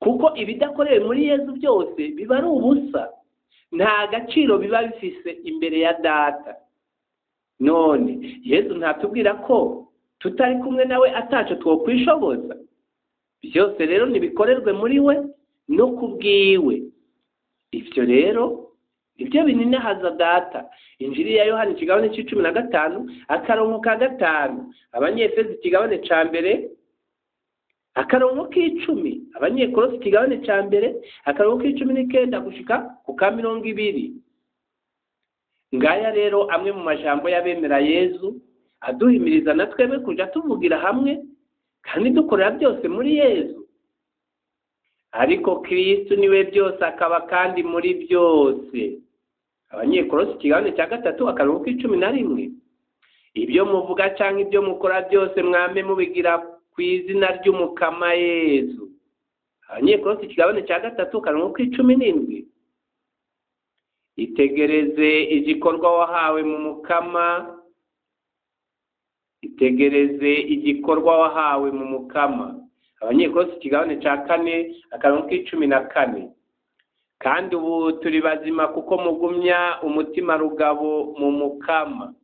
Kuko ibidakorewe muri Yezu byose biba ari ubusa, nta gaciro biba bifise imbere ya Data. None Yezu ntatubwira ko tutari kumwe nawe ataco twokwishoboza. Byose rero nibikorerwe muri we no kubwiwe. Ivyo rero ibyo bininahaza Data. Injili ya Yohana ikigabane c'15 akarongo ka 5. Abanyefeso ikigabane ca mbere akarongo k'10. Abanyekolosi ikigabane ca mbere akarongo k'19 gushika ku ka 20. Ngaya rero amwe mu majambo y'abemera Yezu aduhimiriza natwebwe kuja tuvugira hamwe kandi dukorera byose muri Yezu. Ariko Kristo niwe byose akaba kandi muri byose. Abanyekolosi ikigabane cya 3 akarongo k'11. Ibyo muvuga cyangwa ibyo mukora byose mwame mubigira ku izina ry'umukama Yezu. Abanyekolosi ikigabane cya 3 akarongo k'17. Itegereze igikorwa wahawe mu mukama, itegereze igikorwa wahawe mu mukama. Abanyekolosi ikigabane cya 4 akarongo k'14. Kandi ubu turi bazima kuko mugumya umutima rugabo mu mukama.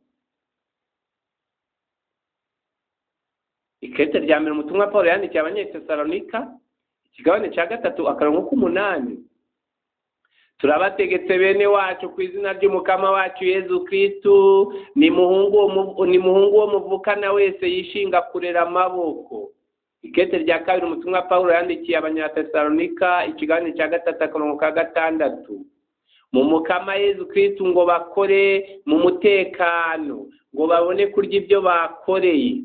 Ikete rya mbere umutumwa Paulo yandikiye Abanyetesalonika ikigabane cya 3 akarongo k'8. turabategetse bene wacu ku izina ry'umukama wacu Yezu Kristu, ni muhungu wo muvukana wese yishinga kurera amaboko. Ikete rya kabiri umutumwa Pawulo yandikiye Abanyatesalonika ikiganiro cya 3:6. Mu mukama Yezu Kristu ngo bakore mu mutekano, ngo babone kurya ibyo bakoreye.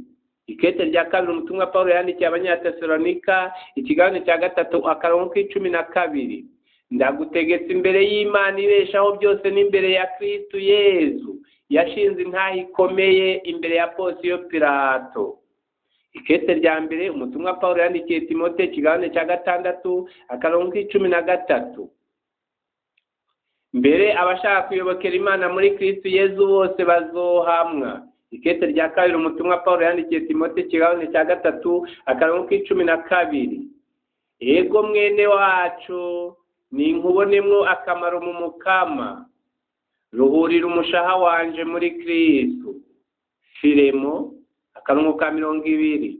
Ikete rya kabiri umutumwa Pawulo yandikiye Abanyatesalonika ikiganiro cya 3:12. Ndagutegetse imbere y'Imana ibeshaho byose n'imbere ya Kristu Yezu yashinze intahe ikomeye imbere ya Ponsiyo Pilato. Ikete rya mbere umutumwa Pawulo yandikiye Timote ikiganiro cya 6:13. Mbere abashaka kuyobokera Imana muri Kristu Yezu bose bazohamwa. Ikete rya kabiri umutumwa Pawulo yandikiye Timote ikiganiro cya 3:12. Ego mwene wacu ni nkubonemwo akamaro mu mukama, ruhurira umushaha wanje muri Kristu. Filemo 1:20.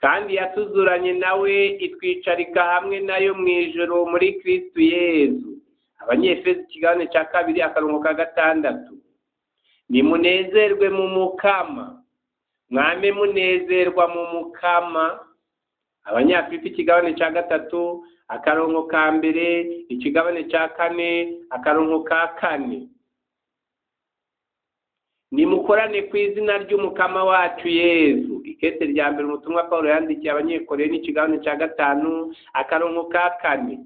Kandi yatuzuranye nawe itwicarika hamwe nayo mu ijuru muri Kristu Yezu. Abanyefeso ikiganiro cya 2:6. Nimunezerwe mu mukama, mwame munezerwa mu mukama. Abanyafilipi ikiganiro cya 3:1, ikiganiro cya 4:4. Nimukorane ku izina ry'umukama wacu Yezu. Ikete rya mbere umutumwa Pawulo yandikiye Abanyekorenti ikiganiro cya 5:4.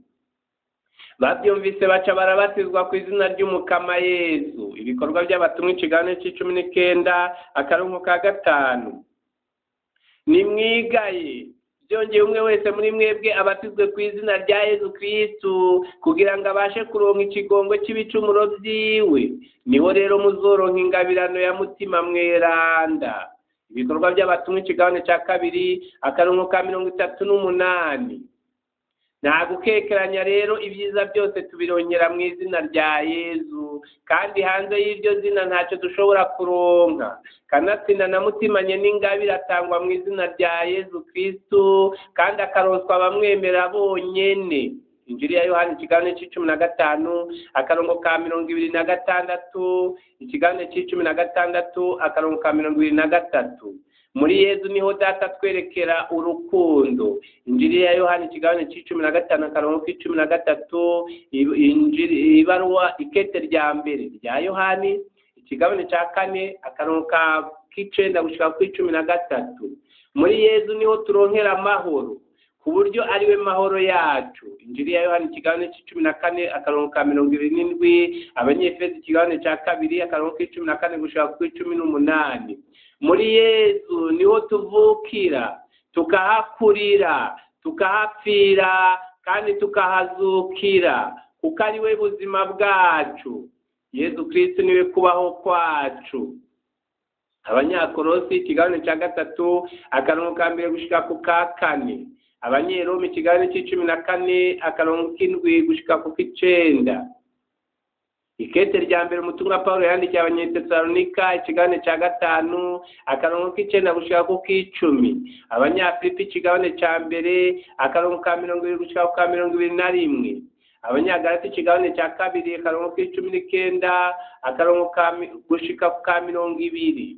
Babyumvise baca barabatizwa ku izina ry'umukama Yezu. Ibikorwa by'abatumwa ikiganiro c'19:5. Nimwigaye byongeye umwe wese muri mwebwe abatizwe ku izina rya Yezu Kristu kugira ngo abashe kuronka ikigongo cy'ibicumuro byiwe, niho rero muzoronka ingabirano ya mutima mweranda. Ibikorwa by'abatumwa ikiganiro cya 2:38. Nta gukekeranya rero ibyiza byose tubirongera mu izina rya Yezu, kandi hanze y'iryo zina ntacyo dushobora kuronka. Kanatsinda na mutimanye n'ingabire atangwa mu izina rya Yezu Kristu, kandi akaronswa abamwemera bonyene. Injili ya Yohana ikiganiro c'15:26, ikiganiro c'16:23. Muri Yezu niho data twerekera urukundo. Injili ya Yohana ikiganiro c'15:13. Injili ibaruwa ikete rya mbere rya Yohani ikiganiro cya 4:9-13. Muri Yezu niho turonkera amahoro, ku buryo ari we mahoro yacu. Injili ya Yohana ikiganiro c'14:27. Abanyefeso ikiganiro cya 2:14-18. Muri Yezu niho tuvukira, tukahakurira, tukahapfira, kandi tukahazukira, kuko ari we buzima bwacu. Yezu Kristu niwe kubaho kwacu. Abanyakolosi ikiganiro cya 3:1-4. Abanyeroma ikiganiro c'14:7-9. Ikete rya mbere umutumwa Pawulo yandikiye Abanyatesalonika ikiganiro cya 5:9-10. Abanyafilipi ikiganiro cya mbere 20:20-21. Abanyagalati ikiganiro cya 2:19-20.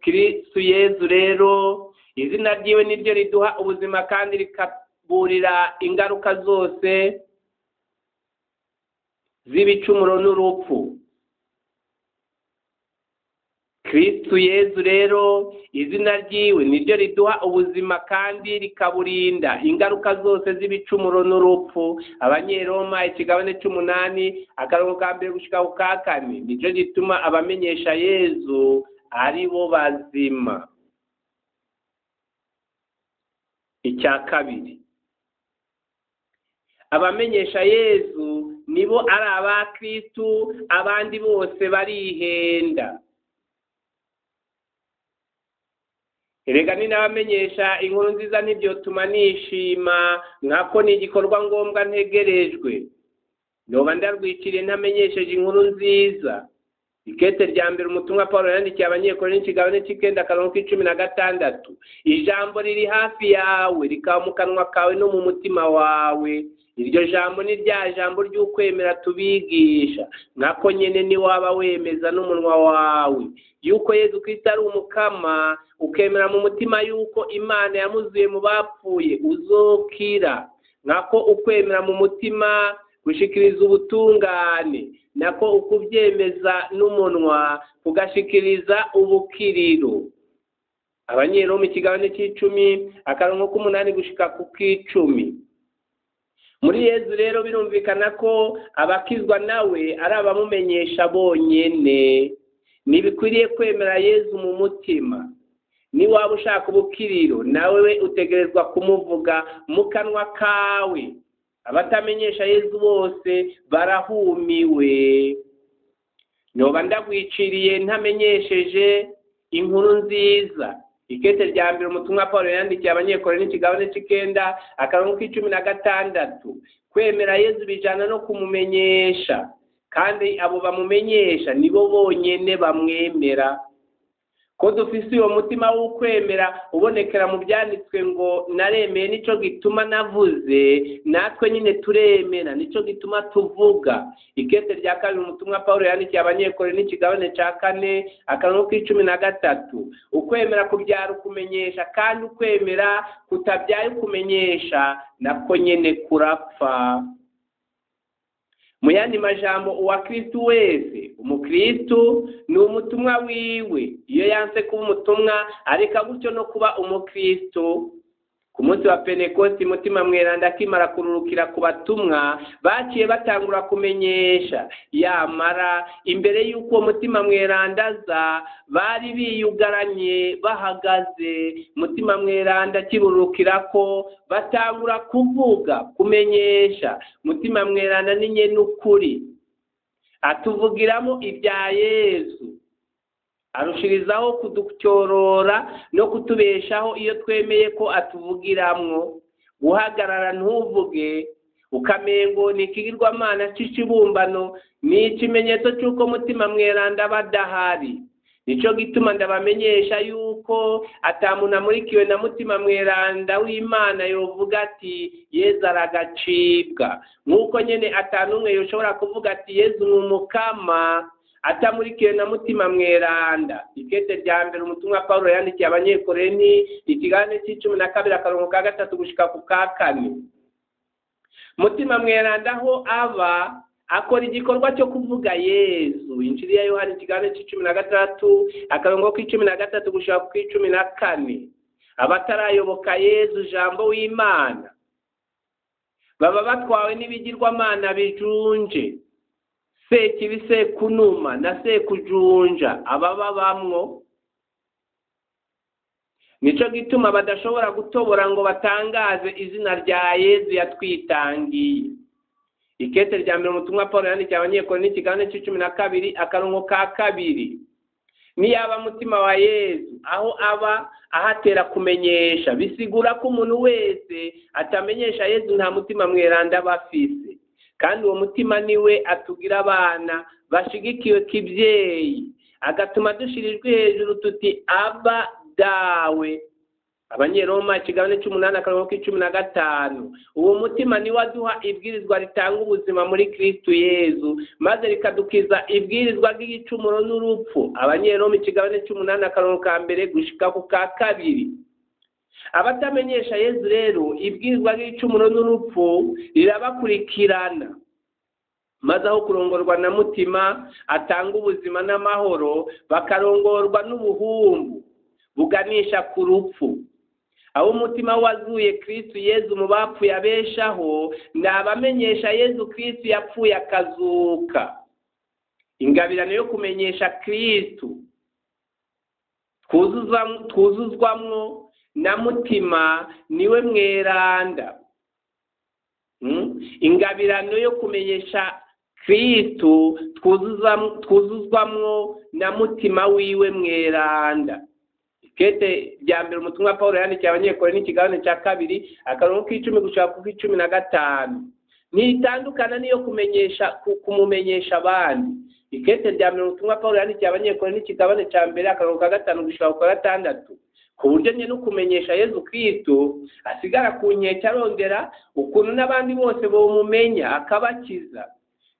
Kristu Yezu rero izina ryiwe niryo riduha ubuzima kandi rikaburira ingaruka zose z'ibicumuro n'urupfu. Kristu Yezu rero izina ryiwe niryo riduha ubuzima kandi rikaburinda ingaruka zose z'ibicumuro n'urupfu. Abanyeroma ikiganiro c'8:1-4 nicyo gituma abamenyesha Yezu ari bo bazima. Icya kabiri, abamenyesha Yezu nibo ari aba Kristu, abandi bose barihenda. Erega ni n'abamenyesha inkuru nziza nibyo tuma nishima, nkako ni igikorwa ngombwa ntegerejwe. Ndoba ndarwikiriye ntamenyesheje inkuru nziza. ikete rya mbere umutumwa Pawulo yandikiye abanyekorinto ikigabane cy'ikenda akarongo k'16 ijambo riri hafi yawe rikaba mu kanwa kawe no mu mutima wawe, iryo jambo ni rya jambo ry'ukwemera tubigisha, nkako nyene ni waba wemeza n'umunwa wawe yuko Yesu Kristo ari umukama, ukemera mu mutima yuko Imana yamuzuye mu bapfuye uzokira, nkako ukwemera mu mutima gushikiriza ubutungane, nako ukubyemeza n'umunwa kugashikiriza ubukiriro. Abanyeroma ikigabane cy'icumi akarongo k'8 gushika ku k'10. Muri Yesu rero birumvikana ko abakizwa nawe ari abamumenyesha bonyene. Nibikwiriye kwemera Yesu mu mutima. Ni waba ushaka ubukiriro nawe utegerezwa kumuvuga mu kanwa kawe. Abatamenyesha Yesu bose barahumiwe. Noba ndagwiciriye ntamenyesheje inkuru nziza. Ikete rya mbere umutumwa Pawulo yandikiye abanyekorinto ikigabane cy'ikenda akarongo k'16 kwemera Yesu bijana no kumumenyesha, kandi abo bamumenyesha nibo bonyene bamwemera. Ko dufise uwo mutima w'ukwemera ubonekera mu byanditswe ngo naremeye nico gituma navuze, natwe nyine turemera nico gituma tuvuga. Ikete rya kabiri umutumwa Pawulo yandikiye abanyekorinto ikigabane cya 4 akarongo k'13 ukwemera kubyara ukumenyesha, kandi ukwemera kutabyaye ukumenyesha nako nyene kurapfa. Mu yandi majambo uwa Kristo wese umukristo ni umutumwa wiwe, iyo yanse kuba umutumwa areka gutyo no kuba umukristo. Ku munsi wa Pentekosti mutima mweranda kimara kururukira ku batumwa baciye batangura kumenyesha, yamara imbere y'uko mutima mwerandaza bari biyugaranye bahagaze, mutima mweranda kiburukira ko batangura kuvuga kumenyesha. Mutima mweranda ni nyene ukuri, atuvugiramo ibya Yesu, arushirizaho kuducyorora no kutubeshaho iyo twemeye ko atuvugiramwo. Guhagarara ntuvuge ukamengo ni ikigirwamana cy'ikibumbano ni ikimenyetso cy'uko mutima mweranda badahari. Nico gituma ndabamenyesha yuko atamuntu amurikiwe na mutima mweranda w'Imana yovuga ati Yesu aragacibwa, nk'uko nyene atanumwe yoshobora kuvuga ati Yesu ni umukama atamurikiwe na mutima mweranda. Ikete rya mbere umutumwa Pawulo yandikiye abanyekorinto ikigabane c'12 akarongo ka 3 gushika ku ka 4. Mutima mweranda aho aba akora igikorwa cyo kuvuga Yesu. Injili ya Yohana ikigabane c'16 akarongo k'13 gushika ku 14. Abatarayoboka Yesu jambo w'Imana baba batwawe n'ibigirwamana bijunje, sekibi sekunuma na sekujunja ababa bamwo. Nico gituma badashobora gutobora ngo batangaze izina rya Yesu yatwitangiye. Ikete rya mbere umutumwa Pawulo yandikiye abanyekorinto ikigabane c'12 akarongo ka 2 niyaba mutima wa Yesu aho aba ahatera kumenyesha, bisigura ko umuntu wese atamenyesha Yesu nta mutima mweranda bafise. Kandi uwo mutima niwe atugira abana bashigikiwe kibyeyi, agatuma dushirijwe hejuru tuti aba dawe. Abanyeroma ikigabane c'8 akarongo k'15 uwo mutima niwe aduha ibwirizwa ritanga ubuzima muri Kristo Yesu, maze rikadukiza ibwirizwa ry'igicumuro n'urupfu. Abanyeroma ikigabane c'8 akarongo ka 1 gushika ku ka 2. Abatamenyesha Yesu rero ibwirizwa ry'igicumuro n'urupfu rirabakurikirana, maze aho kurongorwa na mutima atanga ubuzima n'amahoro bakarongorwa n'ubuhumbu buganisha ku rupfu. Aho umutima wazuye Kristo Yesu mu bapfuye abeshaho n'abamenyesha Yesu Kristo yapfuye akazuka. Ingabirano yo kumenyesha Kristo twuzuzwamwo na mutima niwe mweranda. Ingabirano yo kumenyesha Kristo twuzuzwamwo na mutima wiwe mweranda. Ikete rya mbere umutumwa Pawulo yandikiye abanyekorinto ikigabane cya 2 akarongo k'10 gushika ku 15. ntitandukana niyo kumumenyesha abandi. Ikete rya 10 ubutumwa Pawulo yandikiye abanyekorintho n'ikigabane cya mbere akarongo ka 5 gushika ku 6, ku buryo nyine no kumenyesha Yesu Kristo asigara ku nkeke arondera ukuntu n'abandi bose bomumenya akabakiza.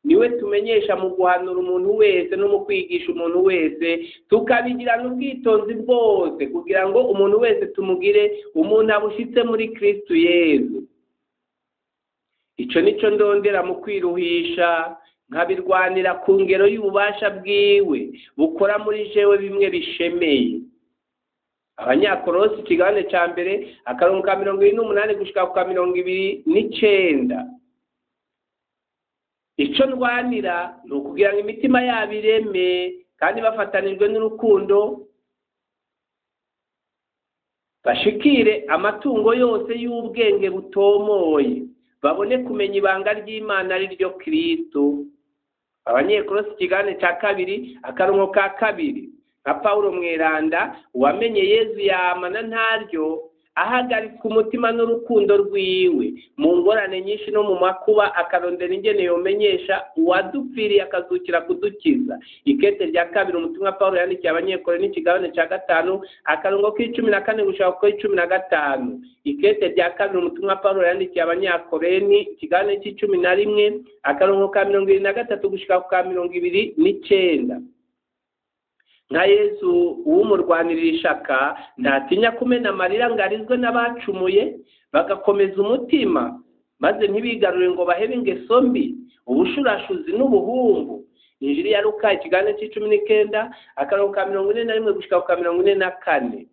Niwe tumenyesha mu guhanura umuntu wese no mu kwigisha umuntu wese, tukabigirana ubwitonzi bwose kugira ngo umuntu wese tumugire umuntu abushitse muri Kristo Yesu. Ico nico ndondera mu kwiruhisha, nkabirwanira ku ngero y'ububasha bwiwe bukora muri jewe bimwe bishemeye. Abanyakolosi ikigabane cya mbere akarongo ka 28 gushika ku 29. Ico ndwanira ni ukugira ngo imitima yabo ireme kandi bafatanijwe n'urukundo, bashikire amatungo yose y'ubwenge butomoye, babone kumenya ibanga ry'Imana ari ryo Kristo. Abanyekolosi ikigabane cya 2 akarongo ka 2. Nka Pawulo mweranda wamenye Yesu yamana ntaryo, ahagarika umutima n'urukundo rwiwe mu ngorane nyinshi no mu makuba, akarondera ingene yomenyesha uwadupfiriye akazukira kudukiza. Ikete rya 2 umutumwa Pawulo yandikiye abanyekorintho n'ikigabane cya 5 akarongo k'14 gushaka ku 15. Ikete rya 2 umutumwa Pawulo yandikiye abanyakorintho ikigabane c'11 akarongo ka 23 gushika ku 29. Nka Yesu uwumurwanirira ishaka ntatinya kumena amarira ngarizwe n'abacumuye, bagakomeza umutima maze ntibigarure ngo bahebe ingeso mbi, ubushurashuzi n'ubuhumbu. Injili ya Luka ikigabane c'19 akarongo ka 41 gushika ku 44.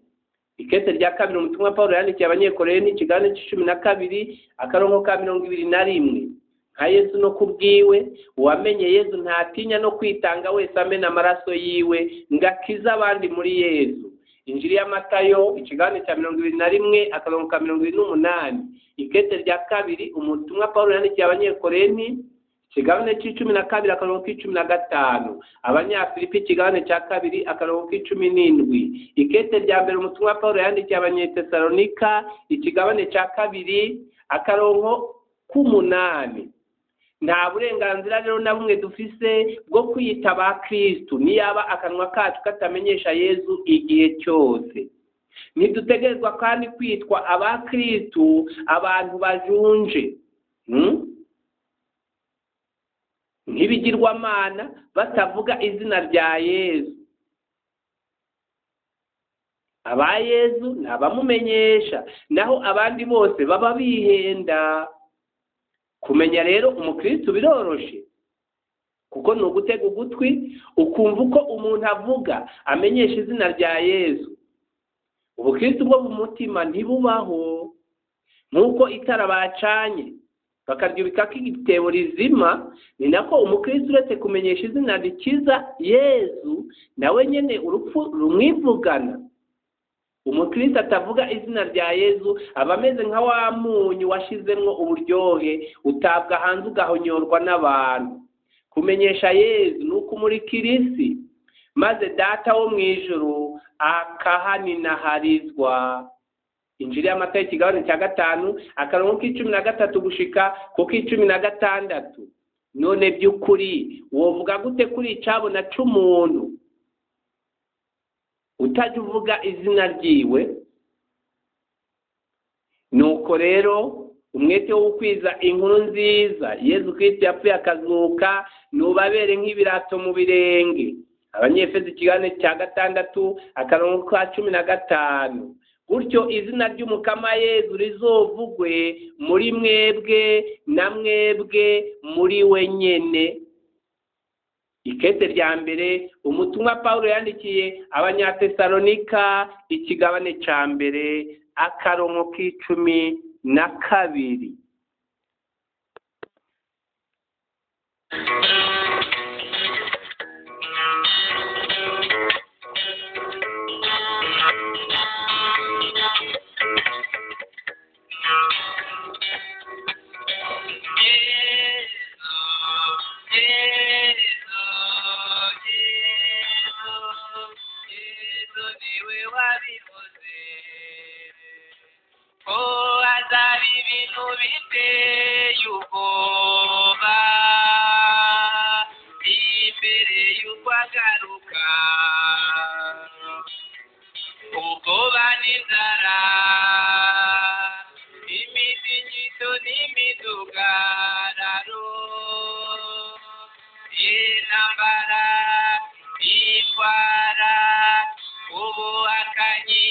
Ikete rya 2 umutumwa Pawulo yandikiye abanyekorintho ikigabane c'12 akarongo ka 21. Nka Yesu no kubwiwe uwamenye Yesu ntatinya no kwitanga wese amena amaraso yiwe ngakiza abandi muri Yesu. Injili ya Matayo ikigabane cya 21 akarongo ka 28. Ikete rya 2 umutumwa Pawulo yandikiye abanyekorintho ikigabane c'12 akarongo k'15. Abanyafilipi ikigabane cya 2 akarongo k'17. Ikete rya 1 umutumwa Pawulo yandikiye abanyetesalonika ikigabane cya 2 akarongo k'8. Nta burenganzira rero na bumwe dufise bwo kwiyita ba Kristo niyaba akanwa kacu katamenyesha Yesu igihe cyose. Ntidutegerezwa kandi kwitwa aba Kristo abantu bajunje, nk'ibigirwamana batavuga izina rya Yesu. Aba Yesu nabamumenyesha, naho abandi bose baba bihenda. Kumenya rero umukristo biroroshe, kuko ni ugutega ugutwi ukumva uko umuntu avuga amenyesha izina rya Yesu. Ubukristo bwo mu mutima ntibubaho. Nk'uko itara bacanye bakaryubika k'igitebo rizima, ni nako umukristo uretse kumenyesha izina rikiza Yesu nawe nyene urupfu rumwivugana. Umukristo atavuga izina rya Yesu aba ameze nka wa munyu washizemwo uburyohe utabwa hanze ugahonyorwa n'abantu. Kumenyesha Yesu ni ukumurikira isi, maze data wo mu ijuru akahaninaharizwa. Injili ya Matayo ikigabane cya 5 akarongo k'13 gushika ku k'16. None by'ukuri wovuga gute kuri icabona c'umuntu utajya uvuga izina ryiwe? Nuko rero umwete wo gukwiza inkuru nziza Yesu Kristo yapfuye akazuka nubabere nk'ibirato mu birenge. Abanyefeso ikigabane cya 6 akarongo ka 15. Gutyo izina ry'umukama Yesu rizovugwe muri mwebwe na mwebwe muri we nyene. Ikete rya 1 umutumwa Pawulo yandikiye abanyatesalonika ikigabane cya 1 akarongo k'12. hazaba ibintu biteye ubwoba imbere y'uko agaruka, ubwoba n'inzara, imitingito n'imidugararo, intambara, indwara, ubuhakanyi,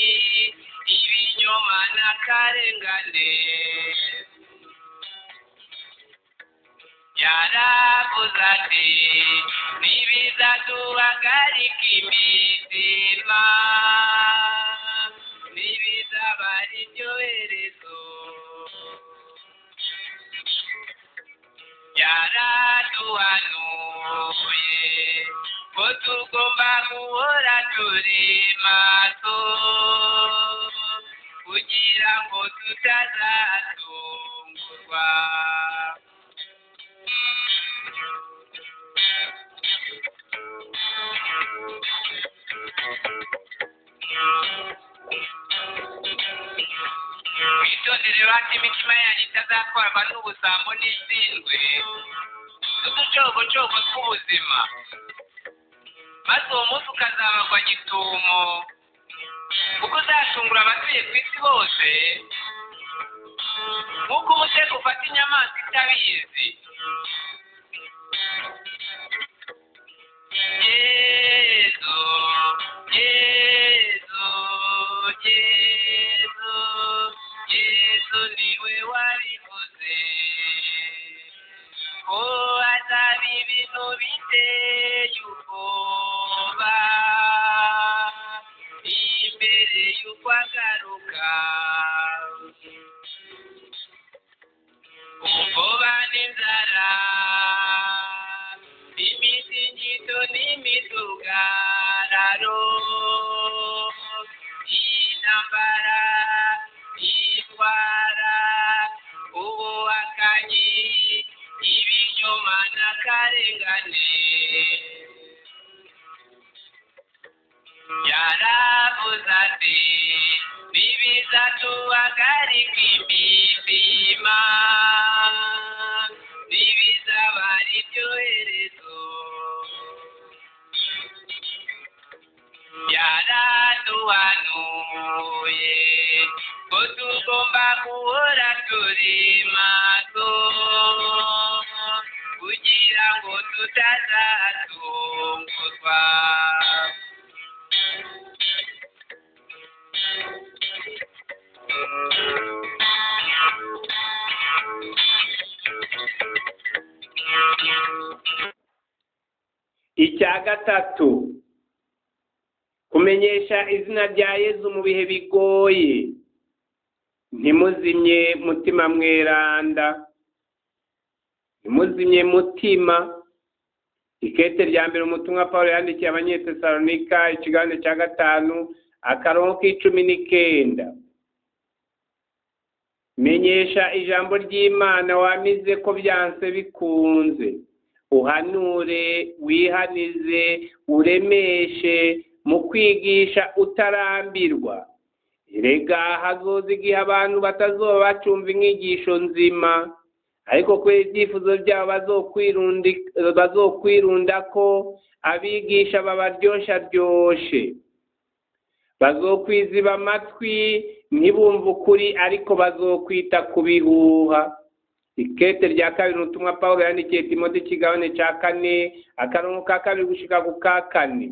ibinyoma n'akarengane. Yaravuze ati ntibizaduhagarika imitima, ntibizaba ari ryo herezo. Yaraduhanuye ko tugomba guhora turi maso kugira ngo tutazatungurwa. Mwitondere bati imitima yanyu itazatwarwa n'ubusambo n'isindwe n'uducogocogo tw'ubuzima, maze uwo munsi ukazabagwa gitumo, kuko uzatungura abatuye ku isi bose nk'uko umutego ufata inyamaswa itabizi. Yesu, Yesu, Yesu, Yesu niwe wabivuze ko hazaba ibintu biteye ubwoba imbere y'uko agaruka, ubwoba n'inzara, imitingito n'imidugararo, intambara, indwara, ubuhakanyi, ibinyoma n'akarengane. Yaravuze ati ntibizaduhagarika imitima, ntibizaba ari ryo herezo. Yaraduhanuye ko tugomba guhora turi maso kugira ngo tutazatungurwa. Icya gatatu, kumenyesha izina rya Yezu mu bihe bigoye. Ntimuzimye mutima mweranda, ntimuzimye mutima. Ikete rya mbere umutumwa Pawulo yandikiye Abanyetesalonika, ikigabane cya 5 akarongo k'19. Menyesha ijambo ry'Imana wamize ko byanse bikunze, uhanure, wihanize, uremeshe, mu kwigisha utarambirwa. Erega hazoza igihe abantu batazoba bacumva inyigisho nzima, ariko kubera ibyifuzo byabo bazokwirunda ko abigisha babaryoshyaryoshe. Bazokwiziba amatwi ntibumve ukuri, ariko bazokwita ku bihuha. Ikete rya kabiri ubutumwa Pawulo yandikiye Timote, ikigabane cya 4 akarongo ka 2 gushika ku ka 4.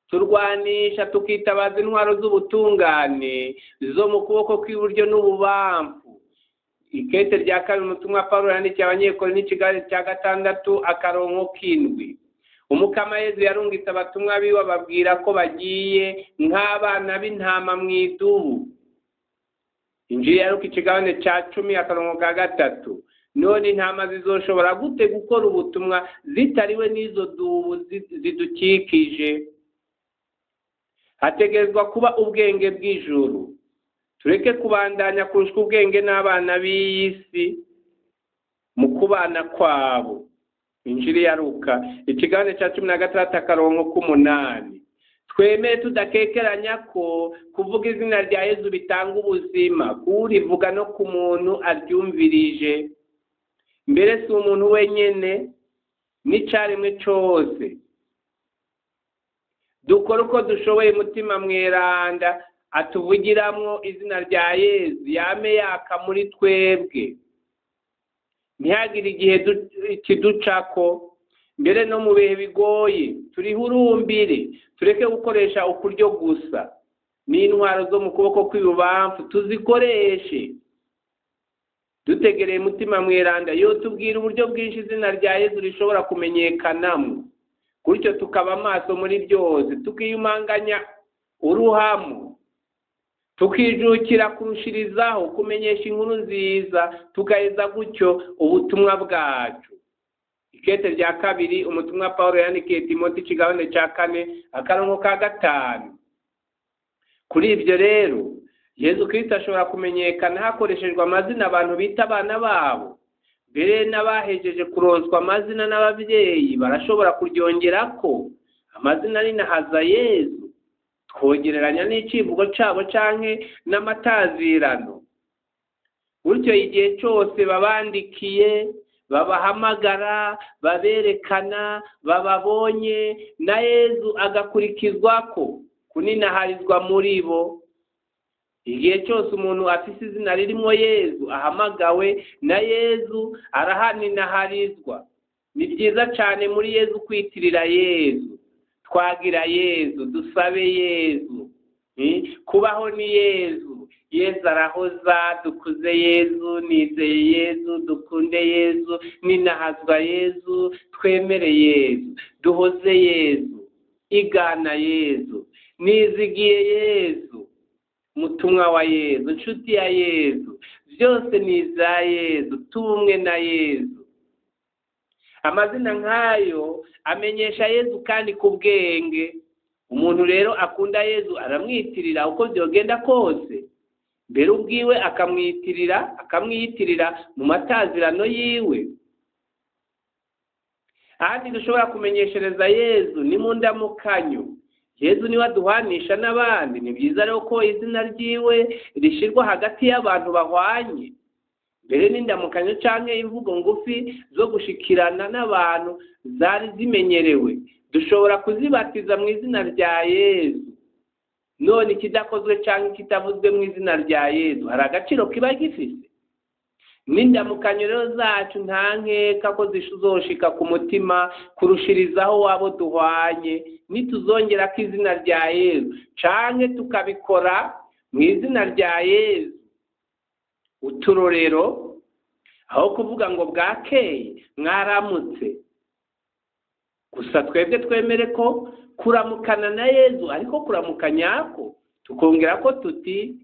Turwanisha tukitabaza intwaro z'ubutungane zo mu kuboko kw'iburyo n'ububamfu. Ikete rya kabiri umutumwa Pawulo yandikiye Abanyekorinto, ikigabane cya 6 akarongo k'7. Umukama Yezu yarungitse abatumwa biwe babwira ko bagiye nk'abana b'intama mu idubu. Injili ya Luka, ikigabane cya 10 akarongo ka 3. None intama zizoshobora gute gukora ubutumwa zitariwe n'izo dubu zidukikije? Hategerezwa kuba ubwenge bw'ijuru. Tureke kubandanya kurushwa ubwenge n'abana b'iyisi mu kubana kwabo. Injili ya Luka, ikigabane cya 16 akarongo k'8. twemere tudakekeranya ko kuvuga izina rya Yezu bitanga ubuzima, kurivuga no ku muntu aryumvirije. Mbere si umuntu wenyine n'icyaremwe cyose. Dukora uko dushoboye, mutima mweranda atuvugiramwo izina rya Yezu yame yaka muri twebwe. Ntihagire igihe kiducako, mbere no mu bihe bigoye turihurumbire, tureke gukoresha ukuryo gusa. N'intwaro zo mu kuboko kw'ibubamfu tuzikoreshe. Dutegereye mutima mweranda yo tubwira uburyo bwinshi izina rya Yezu rishobora kumenyekanamo. Gutyo tukaba amaso muri byose, tukiyumanganya uruhamo, tukijukira kurushirizaho kumenyesha inkuru nziza, tukaheza gutyo ubutumwa bwacu. Ikete rya kabiri umutumwa Paulo yandikiye Timoti ikigabane cya 4 akarongo ka 5. Kuri ibyo rero Yezu Kristo ashobora kumenyekana hakoreshejwe amazina abantu bita abana babo. Mbere n'abahejeje kuronswa amazina n'ababyeyi barashobora kuryongera ko amazina ari nahaza Yezu, twogereranya n'icivugo cabo canke n'amatazirano. Gutyo igihe cyose babandikiye, babahamagara, baberekana, bababonye, na Yezu agakurikizwako kuninaharizwa muri bo. Igihe cyose umuntu afise izina ririmo Yezu ahamagawe, na Yezu arahaninaharizwa. Ni byiza cyane muri Yezu kwitirira Yezu, twagira Yezu, dusabe Yezu, kubaho ni Yezu. Yezu arahoza, dukuze Yezu, nizeye Yezu, dukunde Yezu, ninahazwa Yezu, twemere Yezu, duhoze Yezu, igana Yezu, nizigiye Yezu, mutumwa wa Yezu, nshuti ya Yezu, byose ni za Yezu, tubumwe na Yezu. Amazina nk'ayo amenyesha Yezu kandi ku bwenge. Umuntu rero akunda Yezu aramwitirira uko byogenda kose. Mbere ubwiwe akamwiyitirira mu matazirano yiwe. Ahandi dushobora kumenyeshereza Yezu ni mu ndamukanyo. Yezu niwe aduhanisha n'abandi. Ni byiza rero ko izina ryiwe rishirwa hagati y'abantu bahwanye. Mbere n'indamukanyo canke imvugo ngufi zo gushikirana n'abantu zari zimenyerewe, dushobora kuzibatiza mu izina rya Yezu. None kidakozwe canke kitavuzwe mu izina rya Yezu hari agaciro kiba gifise. N'indamukanyo rero zacu nta nkeka ko zizoshika ku mutima kurushirizaho wabo duhwanye, nituzongera ko izina rya Yezu canke tukabikora mu izina rya Yezu. Uturorero, aho kuvuga ngo bwakeye mwaramutse gusa, twebwe twemere ko kuramukana na Yezu ariko kuramukanyako, tukongera ko tuti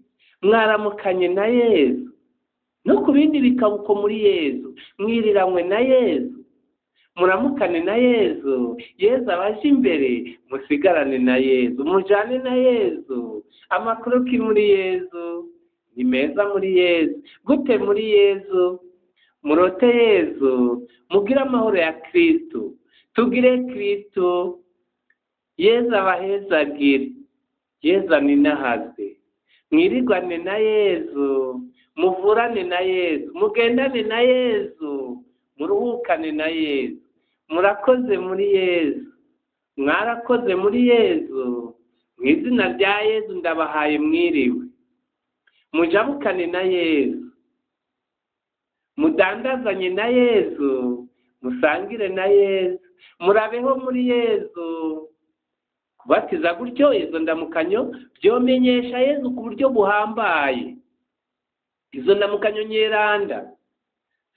mwaramukanye na Yezu. No ku bindi bikaba uko muri Yezu, mwiriranywe na Yezu, muramukane na Yezu, Yezu abaje imbere, musigarane na Yezu, mujane na Yezu. Amakuru ki muri Yezu? Ni meza muri Yezu. Gute muri Yezu? Murote Yezu, mugire amahoro ya Kristo, tugire Kristo. Yezu abahezagire, Yezu aninahaze, mwirirwane na Yezu, muvurane na Yezu, mugendane na Yezu, muruhukane na Yezu. Murakoze muri Yezu, mwarakoze muri Yezu. Mu izina rya Yezu ndabahaye mwiriwe. Mujabukane na Yezu, mudandazanye na Yezu, musangire na Yezu, murabeho muri Yezu. Kubatiza gutyo izo ndamukanyo byomenyesha Yezu ku buryo buhambaye. Izo ndamukanyo nyeranda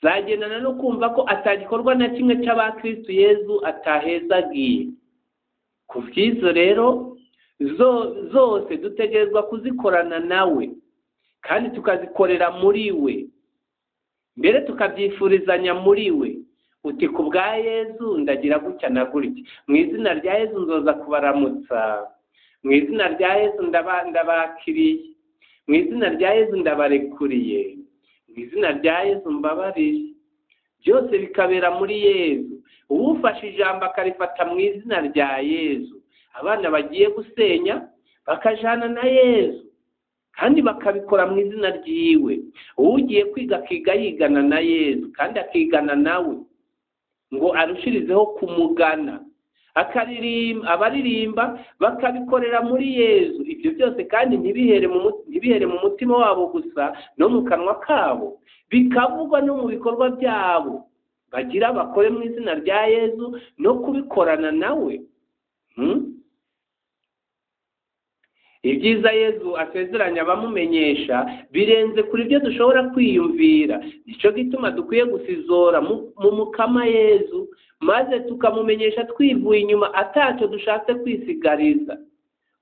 zagendana no kumva ko atagikorwa na kimwe cy'abakristo Yezu atahezagiye. Ku bw'izo rero zose dutegerezwa kuzikorana nawe, kandi tukazikorera muri we, mbere tukabyifurizanya muri we. Uti ku bwa Yezu ndagira gutya na gutya, mu izina rya Yezu nzoza kubaramutsa, mu izina rya Yezu ndabakiriye, mu izina rya Yezu ndabarekuriye, mu izina rya Yezu mbabarire. Byose bikabera muri Yezu. Uwufashe ijambo akarifata mu izina rya Yezu abana bagiye gusenya bakajana na Yezu kandi bakabikora mu izina ryiwe. Ugiye kwiga akiga yigana na Yezu kandi akigana nawe ngo arushirizeho kumugana, abaririmba bakabikorera muri Yezu. Ibyo byose kandi ntibihere mu mutima wabo gusa no mu kanwa kabo, bikavugwa no mu bikorwa byabo bagira bakore mu izina rya Yezu no kubikorana nawe. Ibyiza Yezu asezeranya abamumenyesha birenze kuri byo dushobora kwiyumvira. Nicyo gituma dukwiye gusizora mu mukama Yezu, maze tukamumenyesha twivuye inyuma atacyo dushatse kwisigariza.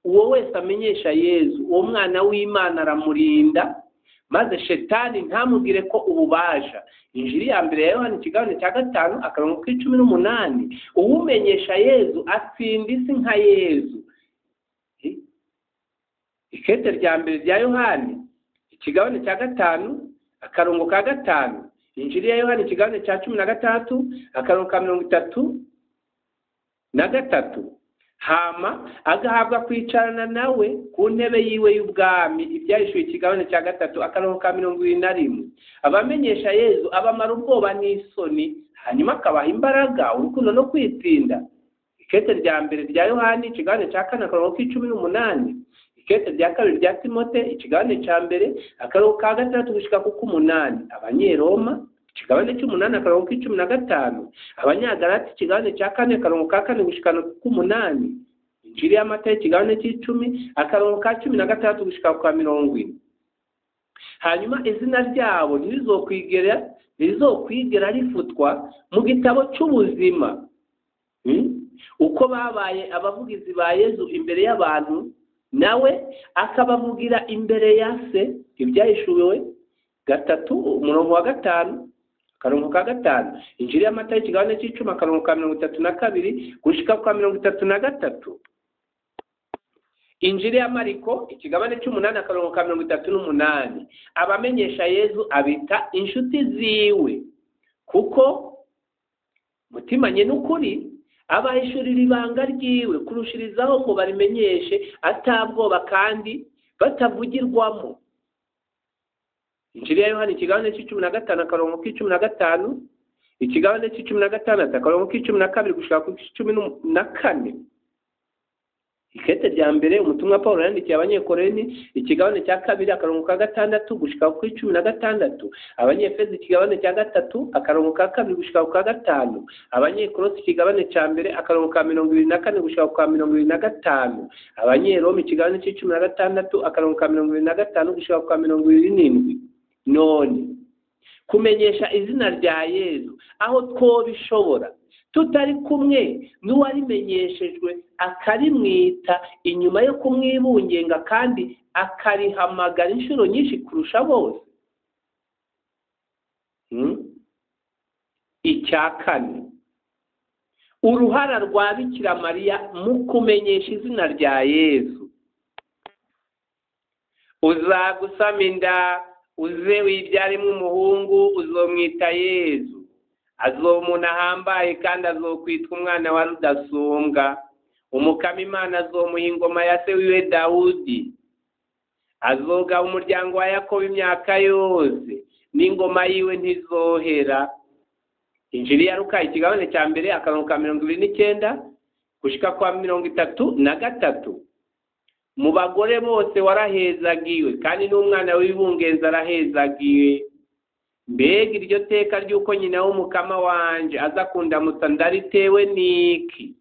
Uwo wese amenyesha Yezu, uwo mwana w'Imana aramurinda, maze shetani ntamugire ko ububasha. Injiri ya mbere ya Yohana ikigabane cya 5 akarongo k'18, uwumenyesha Yezu atsinda isi nka Yezu. Ikete rya mbere rya Yohana ikigabane cya 5 akarongo ka 5, Injiri ya Yohana ikigabane cya 16 akarongo ka 33, hama agahabwa kwicarana nawe ku ntebe yiwe y'ubwami. Ibyahishuwe ikigabane cya 3 akarongo ka 21. Abamenyesha Yezu abamara ubwoba n'isoni, hanyuma akabaha imbaraga, urukundo no kwitsinda. Ikete rya mbere rya Yohana ikigabane cya 4 akarongo k'18, ikete rya kabiri rya Timote ikigabane cya mbere akarongo ka 6 gushika ku 8, Abanyeroma ikigabane c'8 akarongo k'15, Abanyagalati ikigabane cya 4 akarongo ka 4 gushika ku 8, Injiri ya Matayo ikigabane c'10 akarongo ka 16 gushika ku 20. Hanyuma izina ryabo ntirizokwigera rifutwa mu gitabo cy'ubuzima. Uko babaye abavugizi ba Yezu imbere y'abantu, nawe akabavugira imbere ya Se. Ibyahishuwe 3:5 akarongo ka 5, Injiri ya Matayo ikigabane c'10 akarongo ka 32 gushika kwa 33, Injiri ya Mariko ikigabane c'8 akarongo ka 38. Abamenyesha Yezu abita inshuti ziwe, kuko mutimanye n'ukuri abahishurira ibanga ryiwe kurushirizaho ngo barimenyeshe atabwoba kandi batavugirwamo. Injiri ya Yohana ikigabane c'15 akarongo k'15, ikigabane c'16 akarongo k'12 gushika ku 14. Ikete rya mbere umutumwa Paulo yandikiye Abanyekoreni ikigabane cya 2 akarongo ka 6 gushika ku 16, Abanyefeso ikigabane cya 3 akarongo ka 2 gushika ku 5, Abanyekolosi ikigabane cya mbere akarongo ka 24 gushika ku 25, Abanyeroma ikigabane c'16 akarongo ka 25 gushika ku 27. None kumenyesha izina rya Yezu aho twobishobora tutari kumwe n'uwarimenyeshejwe akarimwita inyuma yo kumwibungenga kandi akarihamagara inshuro nyinshi kurusha bose. Icya kane, uruhara rwa Bikira Mariya mu kumenyesha izina rya Yezu. Uzagusama inda uze wibyarimo umuhungu, uzomwita Yezu. Azomuna ahambaye kandi azokwitwa umwana wa Rudasumbwa. Umukama Imana azomuha ingoma ya se wiwe Dawudi. Azoga umuryango wa Yakobo imyaka yose, n'ingoma yiwe ntizohera. Injiri ya Luka ikigabane cya mbere akarongo ka 29 gushika kwa 33. Mu bagore bose warahezagiwe kandi n'umwana w'ibungenza arahezagiwe. Mbega iryo teka ry'uko nyina w'umukama wanje azakunda musa ndaritewe niki.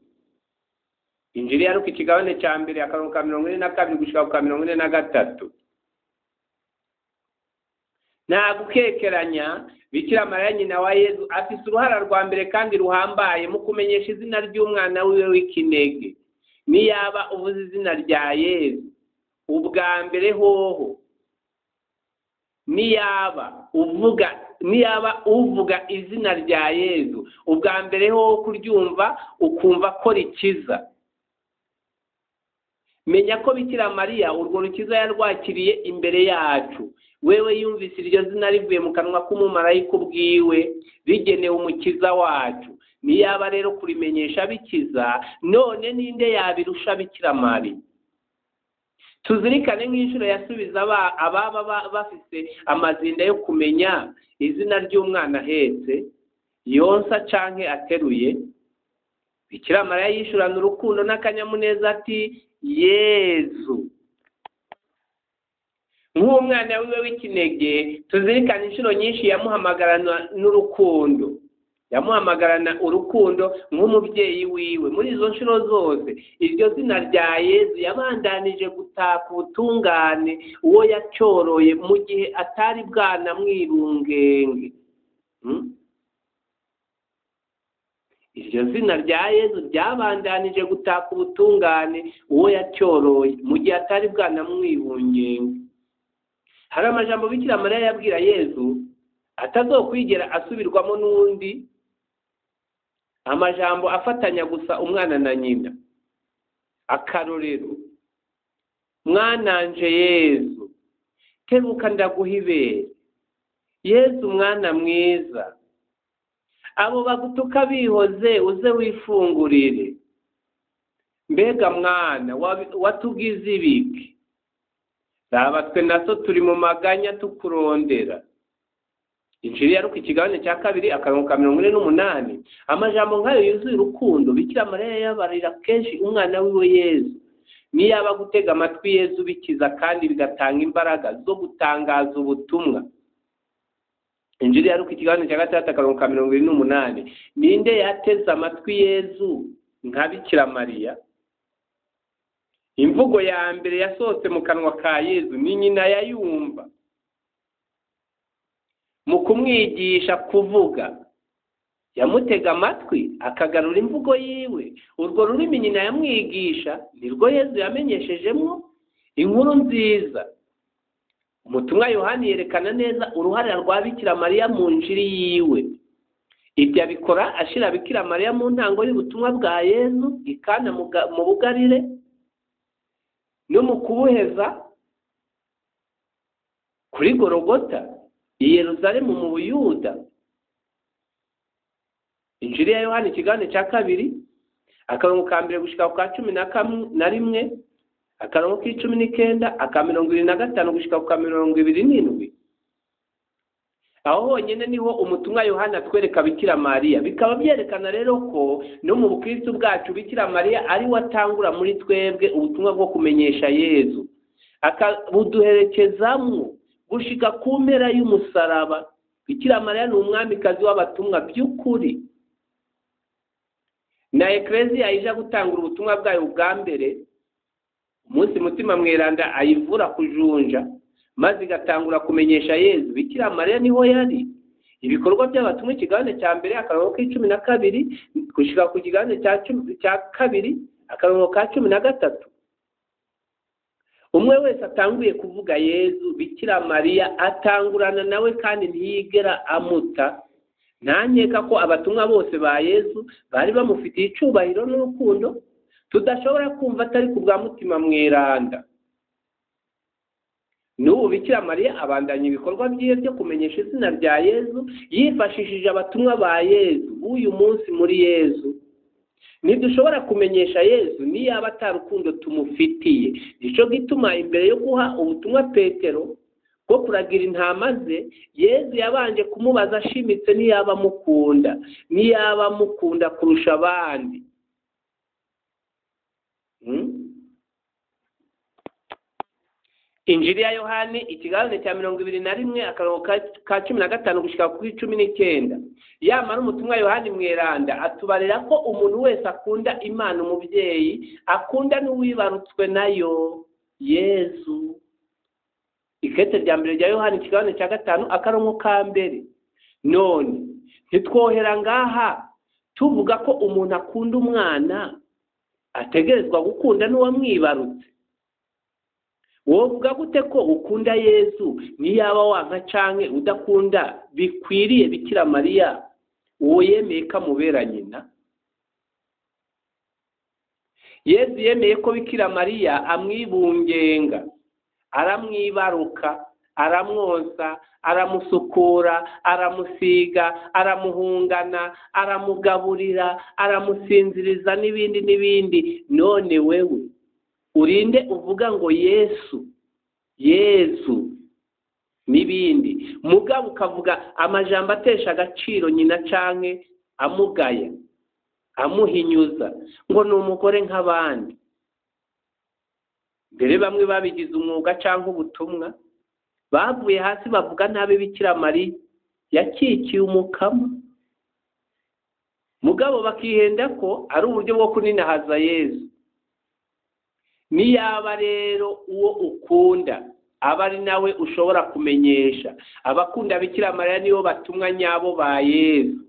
Injiri ya Luka ikigabane cya mbere akarongo ka 42 gushika kwa 43. Nta gukekeranya Bikira Mariya nyina wa Yezu afise uruhara rwa mbere kandi ruhambaye mu kumenyesha izina ry'umwana wiwe w'ikinege. Niyaba uvuze izina rya Yezu ubwa mbere hoho, niyaba uvuga izina rya Yezu ubwa mbere hoho kuryumva ukumva ko rikiza. menya ko Bikira Mariya urwo rukiza yarwakiriye imbere yacu. Wewe yumvise iryo zina rivuye mu kanwa k'umumarayika ubwiwe rigenewe umukiza wacu. Niyaba rero kurimenyesha bikiza, none ninde yabirusha Bikira Mariya? Tuzirikane nk'inshuro yasubiza ababa bafise amazinda yo kumenya izina ry'umwana ahetse, yonsa canke ateruye. Bikira Mariya yishurana urukundo n'akanyamuneza ati Yezu. Nk'umwana wiwe w'ikinege, tuzirikane inshuro nyinshi yamuhamagarana n'urukundo. Yamuhamagarana urukundo nk'umubyeyi wiwe. Muri izo nshuro zose iryo zina rya Yezu yabandanije gutaka ubutungane uwo yacyoroye mu gihe atari bwanamwirungenge. Iryo zina rya Yezu ryabandanije gutaka ubutungane uwo yacyoroye mu gihe atari bwanamwirungenge. Hari amajambo Bikira Mariya yabwira Yezu atazokwigera asubirwamo n'undi, amajambo afatanya gusa umwana na nyina. Akarorero: mwananje Yezu, tebuka ndaguha ibere. Yezu mwana mwiza, abo bagutuka bihoze uze wifungurire. Mbega mwana watugize ibiki? Twe naso turi mu maganya tukurondera. Injiri ya Luka ikigabane cya 2 akarongo ka 48. Amajambo nkayo yuzuye urukundo Bikira Mariya yabarira kenshi umwana wiwe Yezu. Niyaba gutega amatwi Yezu bikiza kandi bigatanga imbaraga zo gutangaza ubutumwa. Injiri ya Luka ikigabane cya 3 akarongo ka 28. Ninde yateze amatwi Yezu nka Bikira Mariya? Imvugo ya mbere yasohotse mu kanwa ka Yezu ni nyina yayumva. Mu kumwigisha kuvuga yamutega amatwi akagarura imvugo yiwe. Urwo rurimi nyina yamwigisha nirwo Yezu yamenyeshejemo inkuru nziza. Umutumwa Yohani yerekana neza uruhare rwa Bikira Mariya mu njiri yiwe. Ibyo abikora ashira Bikira Mariya mu ntango y'ubutumwa bwa Yezu, ikana mu bugarire no mu kubuheza kuri Gologota i Yerusalemu mu Buyuda. Injiri ya Yohani ikigabane cya 2 akarongo ka 1 gushika ku 11, akarongo k'19, aka 25 gushika ku 27. Aho honyine niho umutumwa Yohana atwereka Bikira Mariya. Bikaba byerekana rero ko no mu Bukristo bwacu Bikira Mariya ari watangura muri twebwe ubutumwa bwo kumenyesha Yezu, akabuduherekezamwo gushika ku mpera y'umusaraba. Bikira Mariya ni umwamikazi w'abatumwa by'ukuri. Na Eklezia ija gutangura ubutumwa bwayo bwa mbere, umunsi mutima mweranda ayivura kujunja, maze igatangura kumenyesha Yezu. Bikira Mariya niho yari. Ibikorwa by'abatumwa ikigabane cya mbere akarongo k'12 gushika ku kigabane cya 2 akarongo ka 13. Umwe wese atanguye kuvuga Yezu, Bikira Mariya atangurana nawe kandi ntiyigera amuta. Ntankeka ko abatumwa bose ba Yezu bari bamufitiye icubahiro n'urukundo tudashobora kumva atari ku bwa mutima mweranda. N'ubu Bikira Mariya abandanya ibikorwa byiwe byo kumenyesha izina rya Yezu yifashishije abatumwa ba Yezu uyu munsi muri Yezu. Ntidushobora kumenyesha Yezu niyaba atarukundo tumufitiye. Nico gituma imbere yo guha ubutumwa Petero bwo kuragira intama ze, Yezu yabanje kumubaza ashimitse niyaba mukunda kurusha abandi. Injiri ya Yohani ikigabane cya 21 akarongo ka 15 gushika ku 19. Yamara umutumwa Yohani mweranda atubarira ko umuntu wese akunda Imana umubyeyi akunda n'uwibarutswe nayo Yezu. Ikete rya mbere rya Yohani ikigabane cya 5 akarongo ka 2. None ntitwohera ngaha tuvuga ko umuntu akunda umwana ategerezwa gukunda n'uwamwibarutse? Wovuga gute ko ukunda Yezu niyaba wanka canke udakunda bikwiriye Bikira Mariya uwo yemeye kamubera nyina? Yesu yemeye ko Bikira Mariya amwibungenga, aramwibaruka, aramwosa, aramusukura, aramusiga, aramuhungana, aramugaburira, aramusinziriza n'ibindi n'ibindi. None wewe urinde uvuga ngo Yesu n'ibindi, mugabo ukavuga amajambo atesha agaciro nyina canke amugaya, amuhinyuza ngo ni umugore nk'abandi. Mbere bamwe babigize umwuga canke ubutumwa, bavuye hasi bavuga nabi Bikira Mariya yakikiye umukama, mugabo bakihenda ko ari uburyo bwo kuninahaza Yesu. Niyaba rero uwo ukunda aba ari nawe ushobora kumenyesha, abakunda Bikira Mariya nibo batumwa nyabo ba Yesu,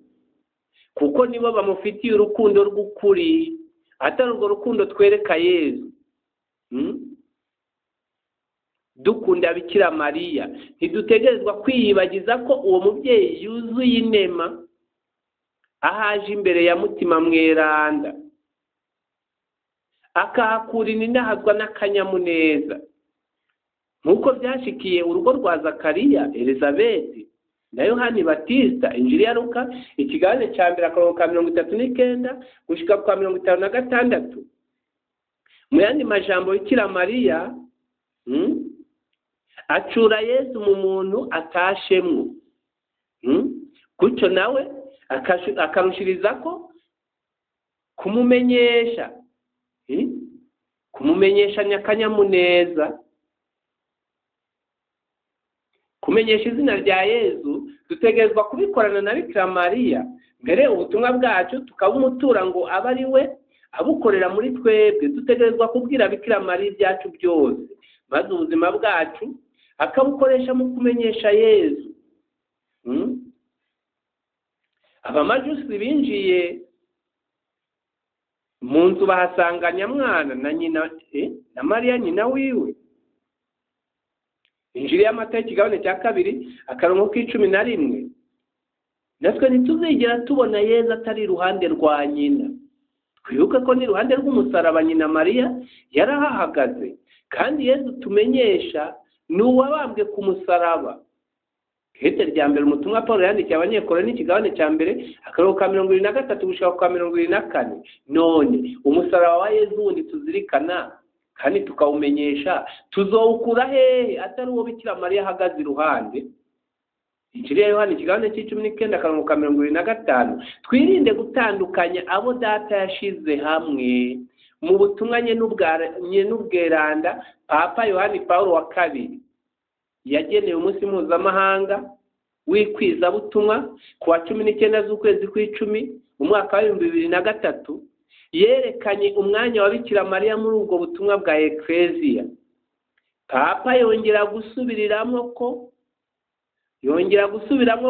kuko nibo bamufitiye urukundo rw'ukuri, atari urwo rukundo twereka Yesu. Dukunda Bikira Mariya ntidutegerezwa kwiyibagiza ko uwo mubyeyi yuzuye inema, ahaje imbere ya Mutima Mweranda akahakura ininahazwa n'akanyamuneza, nk'uko byashikiye urugo rwa Zakariya, Elizabeti na Yohani Batista. Injili ya Luka ikigabane cya mbere akarongo ka 39 gushika kwa 56. Mu yandi majambo Bikira Mariya acura Yesu mu muntu atashemwo, kuco nawe akarushiriza ko kumumenyesha nyakanyamuneza, kumenyesha izina rya Yesu. Dutegerezwa kubikorana na Bikira Mariya, mbere ubutumwa bwacu tukabumutura ngo aba ari we abukorera muri twebwe. Dutegerezwa kubwira Bikira Mariya ibyacu byose, maze ubuzima bwacu akabukoresha mu kumenyesha Yesu. Abamajusi binjiye mu nzu bahasanga nyamwana na nyina na Mariya nyina wiwe. Injili y'Amata ikigabane cya 2 akarongo k'11. Natwe ntituzigera tubona Yesu atari iruhande rwa nyina. Twibuke ko ni iruhande rw'umusaraba nyina Mariya yarahahagaze, kandi Yesu tumenyesha ni uwabambwe ku musaraba. Kete rya mbere umutumwa Paulo yandikiye abanyekoroni ikigabane cya mbere akarongo ka 23 gushika kwa 24. None umusaraba wa Yesu wundi tuzirikana kandi tukawumenyesha, tuzowukura hehe atari uwo Bikira Mariya ahagaze iruhande? Injili ya Yohani ikigabane c'19 akarongo ka 25. Twirinde gutandukanya abo data yashize hamwe mu butumwa nye n'ubweranda Papa Yohani Paulo wa kabiri yageneye umunsi mpuzamahanga w'ikwiza butumwa ku wa 19 z'ukwezi kw'icumi mu mwaka wa 2003. Yerekanye umwanya wa Bikira Mariya muri ubwo butumwa bwa Ecclesia. Papa yongera gusubiramo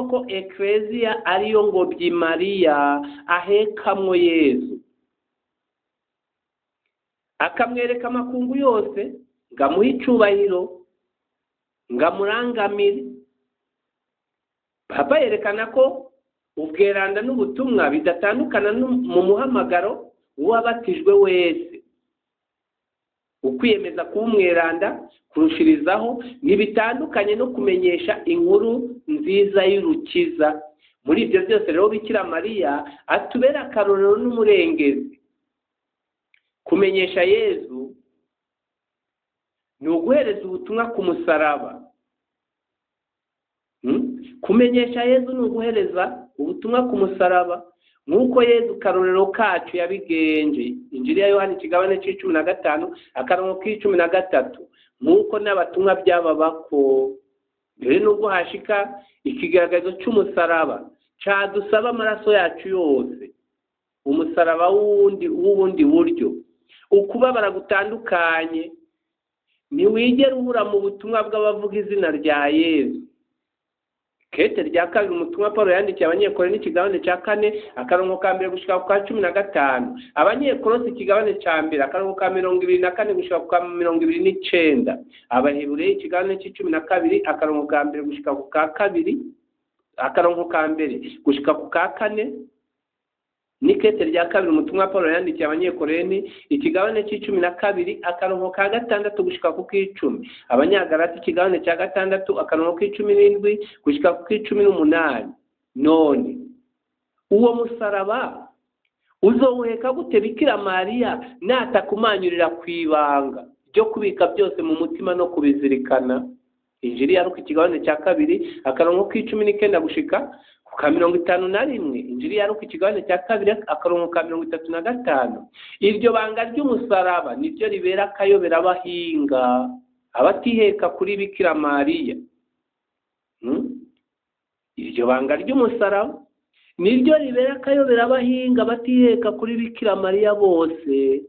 ko Ecclesia ariyo ngobyi Mariya ahekamwo Yesu, akamwereka amakungu yose ngamuha icubahiro, ngamurangamire. Papa yerekana ko ubweranda n'ubutumwa bidatandukana mu muhamagaro w'abatijwe wese. Ukwiyemeza kuba umweranda kurushirizaho ntibitandukanye no kumenyesha inkuru nziza y'urukiza. Muri ibyo byose rero Bikira Mariya atubera akarorero n'umurengezi. Kumenyesha Yesu ni uguhereza ubutumwa ku musaraba. Kumenyesha Yesu ni uguhereza ubutumwa ku musaraba, nk'uko Yesu karorero kacu yabigenje. Injili ya Yohani ikigabane c'15 akarongo k'13. Nk'uko n'abatumwa byababako, mbere nubwo hashika ikigaragazo cy'umusaraba cadusaba amaraso yacu yose, umusaraba w'ubundi buryo ukubabara gutandukanye ntiwigera ubura mu butumwa bw'abavuga izina rya Yesu. Kete rya kabiri umutumwa Paulo yandikiye abanyekoroni ikigabane cya 4 akarongo ka 1 gushika kwa 15. Abanyekolosi ikigabane cya 2 akarongo ka 24 gushika kwa 29. Abahebureyi ikigabane c'12 akarongo ka 1 gushika ku ka 2 akarongo ka 1 gushika ku ka 4. n'ikete rya kabiri umutumwa Paulo yandikiye abanyekoreni ikigabane c'12 akarongo ka 6 gushika ku 10, abanyagalati ikigabane cya 6 akarongo k'17 gushika ku 18. None uwo musaraba uzowuheka gute Bikira Mariya natakumanyurira kwibanga ryo kubika byose mu mutima no kubizirikana? Injili ya Luka ikigabane cya 2 akarongo k'19 gushika ku 51. Injili ya Luka ikigabane cya 2 akarongo ka 35. Iryo banga ry'umusaraba niryo ribera akayobera abahinga abatiheka kuri Bikira Mariya. Iryo banga ry'umusaraba niryo ribera akayobera abahinga batiheka kuri Bikira Mariya bose.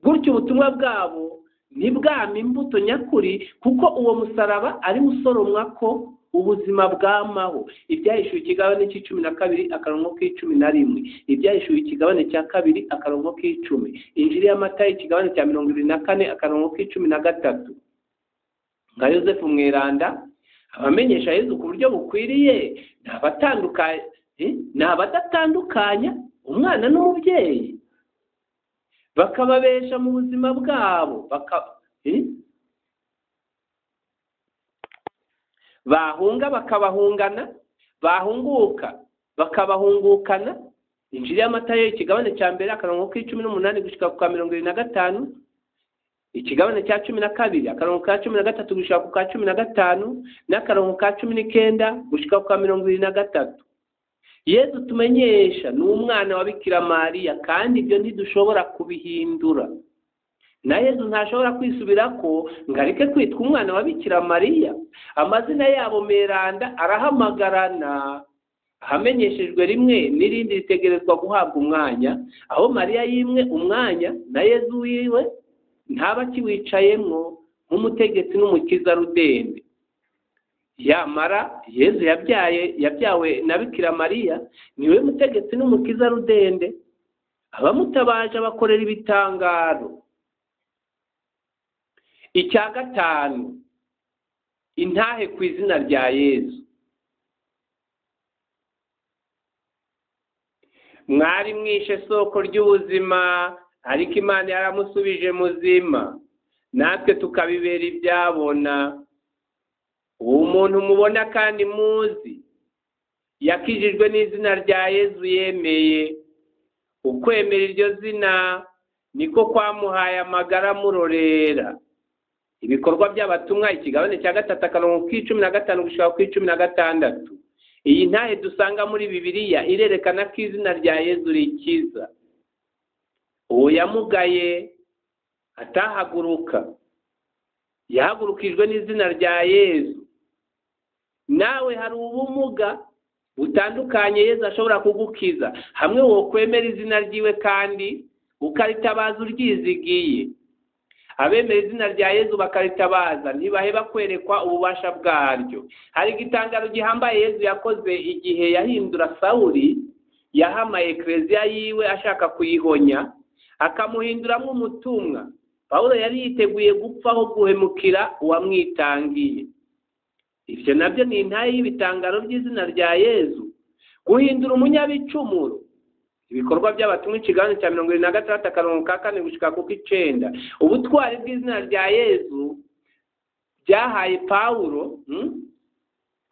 Gutyo ubutumwa bwabo ntibwama imbuto nyakuri, kuko uwo musaraba ari usoromwa ko ubuzima bwamaho. Ibyahishuwe ikigabane c'12 akarongo k'11, ibyahishuwe ikigabane cya 2 akarongo k'10, Injili ya Matayo ikigabane cya 24 akarongo k'13. Nka Yosefu Mweranda abamenyesha Yezu ku buryo bukwiriye n'abadatandukanya umwana n'umubyeyi, bakababesha mu buzima bwabo, bahunga bakabahungana, bahunguka bakabahungukana. Injili ya Matayo ikigabane cya 1 akarongo k'18 gushika ku 25, ikigabane cya 12 akarongo ka 13 gushika ku 15, n'akarongo ka 19 gushika ku 23. Yezu tumenyesha ni umwana wa Bikira Mariya, kandi ibyo ntidushobora kubihindura. Na Yezu ntashobora kwisubirako ngo areke kwitwa umwana wa Bikira Mariya. Amazina yabo meranda arahamagarana, ahamenyeshejwe rimwe n'irindi ritegerezwa guhabwa umwanya. Aho Mariya yimwe umwanya, na Yezu wiwe ntaba kiwicayemwo nk'umutegetsi n'umukiza rudende. Yamara Yezu yabyawe na Bikira Mariya niwe mutegetsi n'umukiza rudende. Abamutabaje bakorera ibitangaro. Icya 5, intahe ku izina rya Yezu. Mwari mwishe soko ry'ubuzima, ariko Imana yaramusubije muzima, natwe tukabibera ibyabona. Uwo muntu mubona kandi muzi yakijijwe n'izina rya Yezu yemeye. Ukwemera iryo zina niko kwamuhaye amagara murorera. Ibikorwa by'abatumwa ikigabane cya 3 akarongo k'15 gushika ku 16. Iyi ntahe dusanga muri Bibiliya irerekana ko izina rya Yezu rikiza. Uwo yamugaye atahaguruka yahagurukijwe n'izina rya Yezu. Nawe hari ubumuga butandukanye Yezu ashobora kugukiza, hamwe wo kwemera izina ryiwe kandi ukaritabaza uryizigiye. Abemera izina rya Yezu bakaritabaza ntibaheba kwerekwa ububasha bwaryo. Hari igitangaro gihambaye Yezu yakoze igihe yahindura Sawuli, yahamaye ekleziya yiwe ashaka kuyihonya, akamuhinduramo umutumwa. Paulo yari yiteguye gupfa aho guhemukira uwamwitangiye. Ivyo nabyo ni intahe y'ibitangaro by'izina rya Yezu. Guhindura umunyabicumuro. Ibikorwa by'abatumwa ikigabane cya 26 akarongo ka 4 gushika ku 9. Ubutwari bw'izina rya Yezu byahaye Paulo,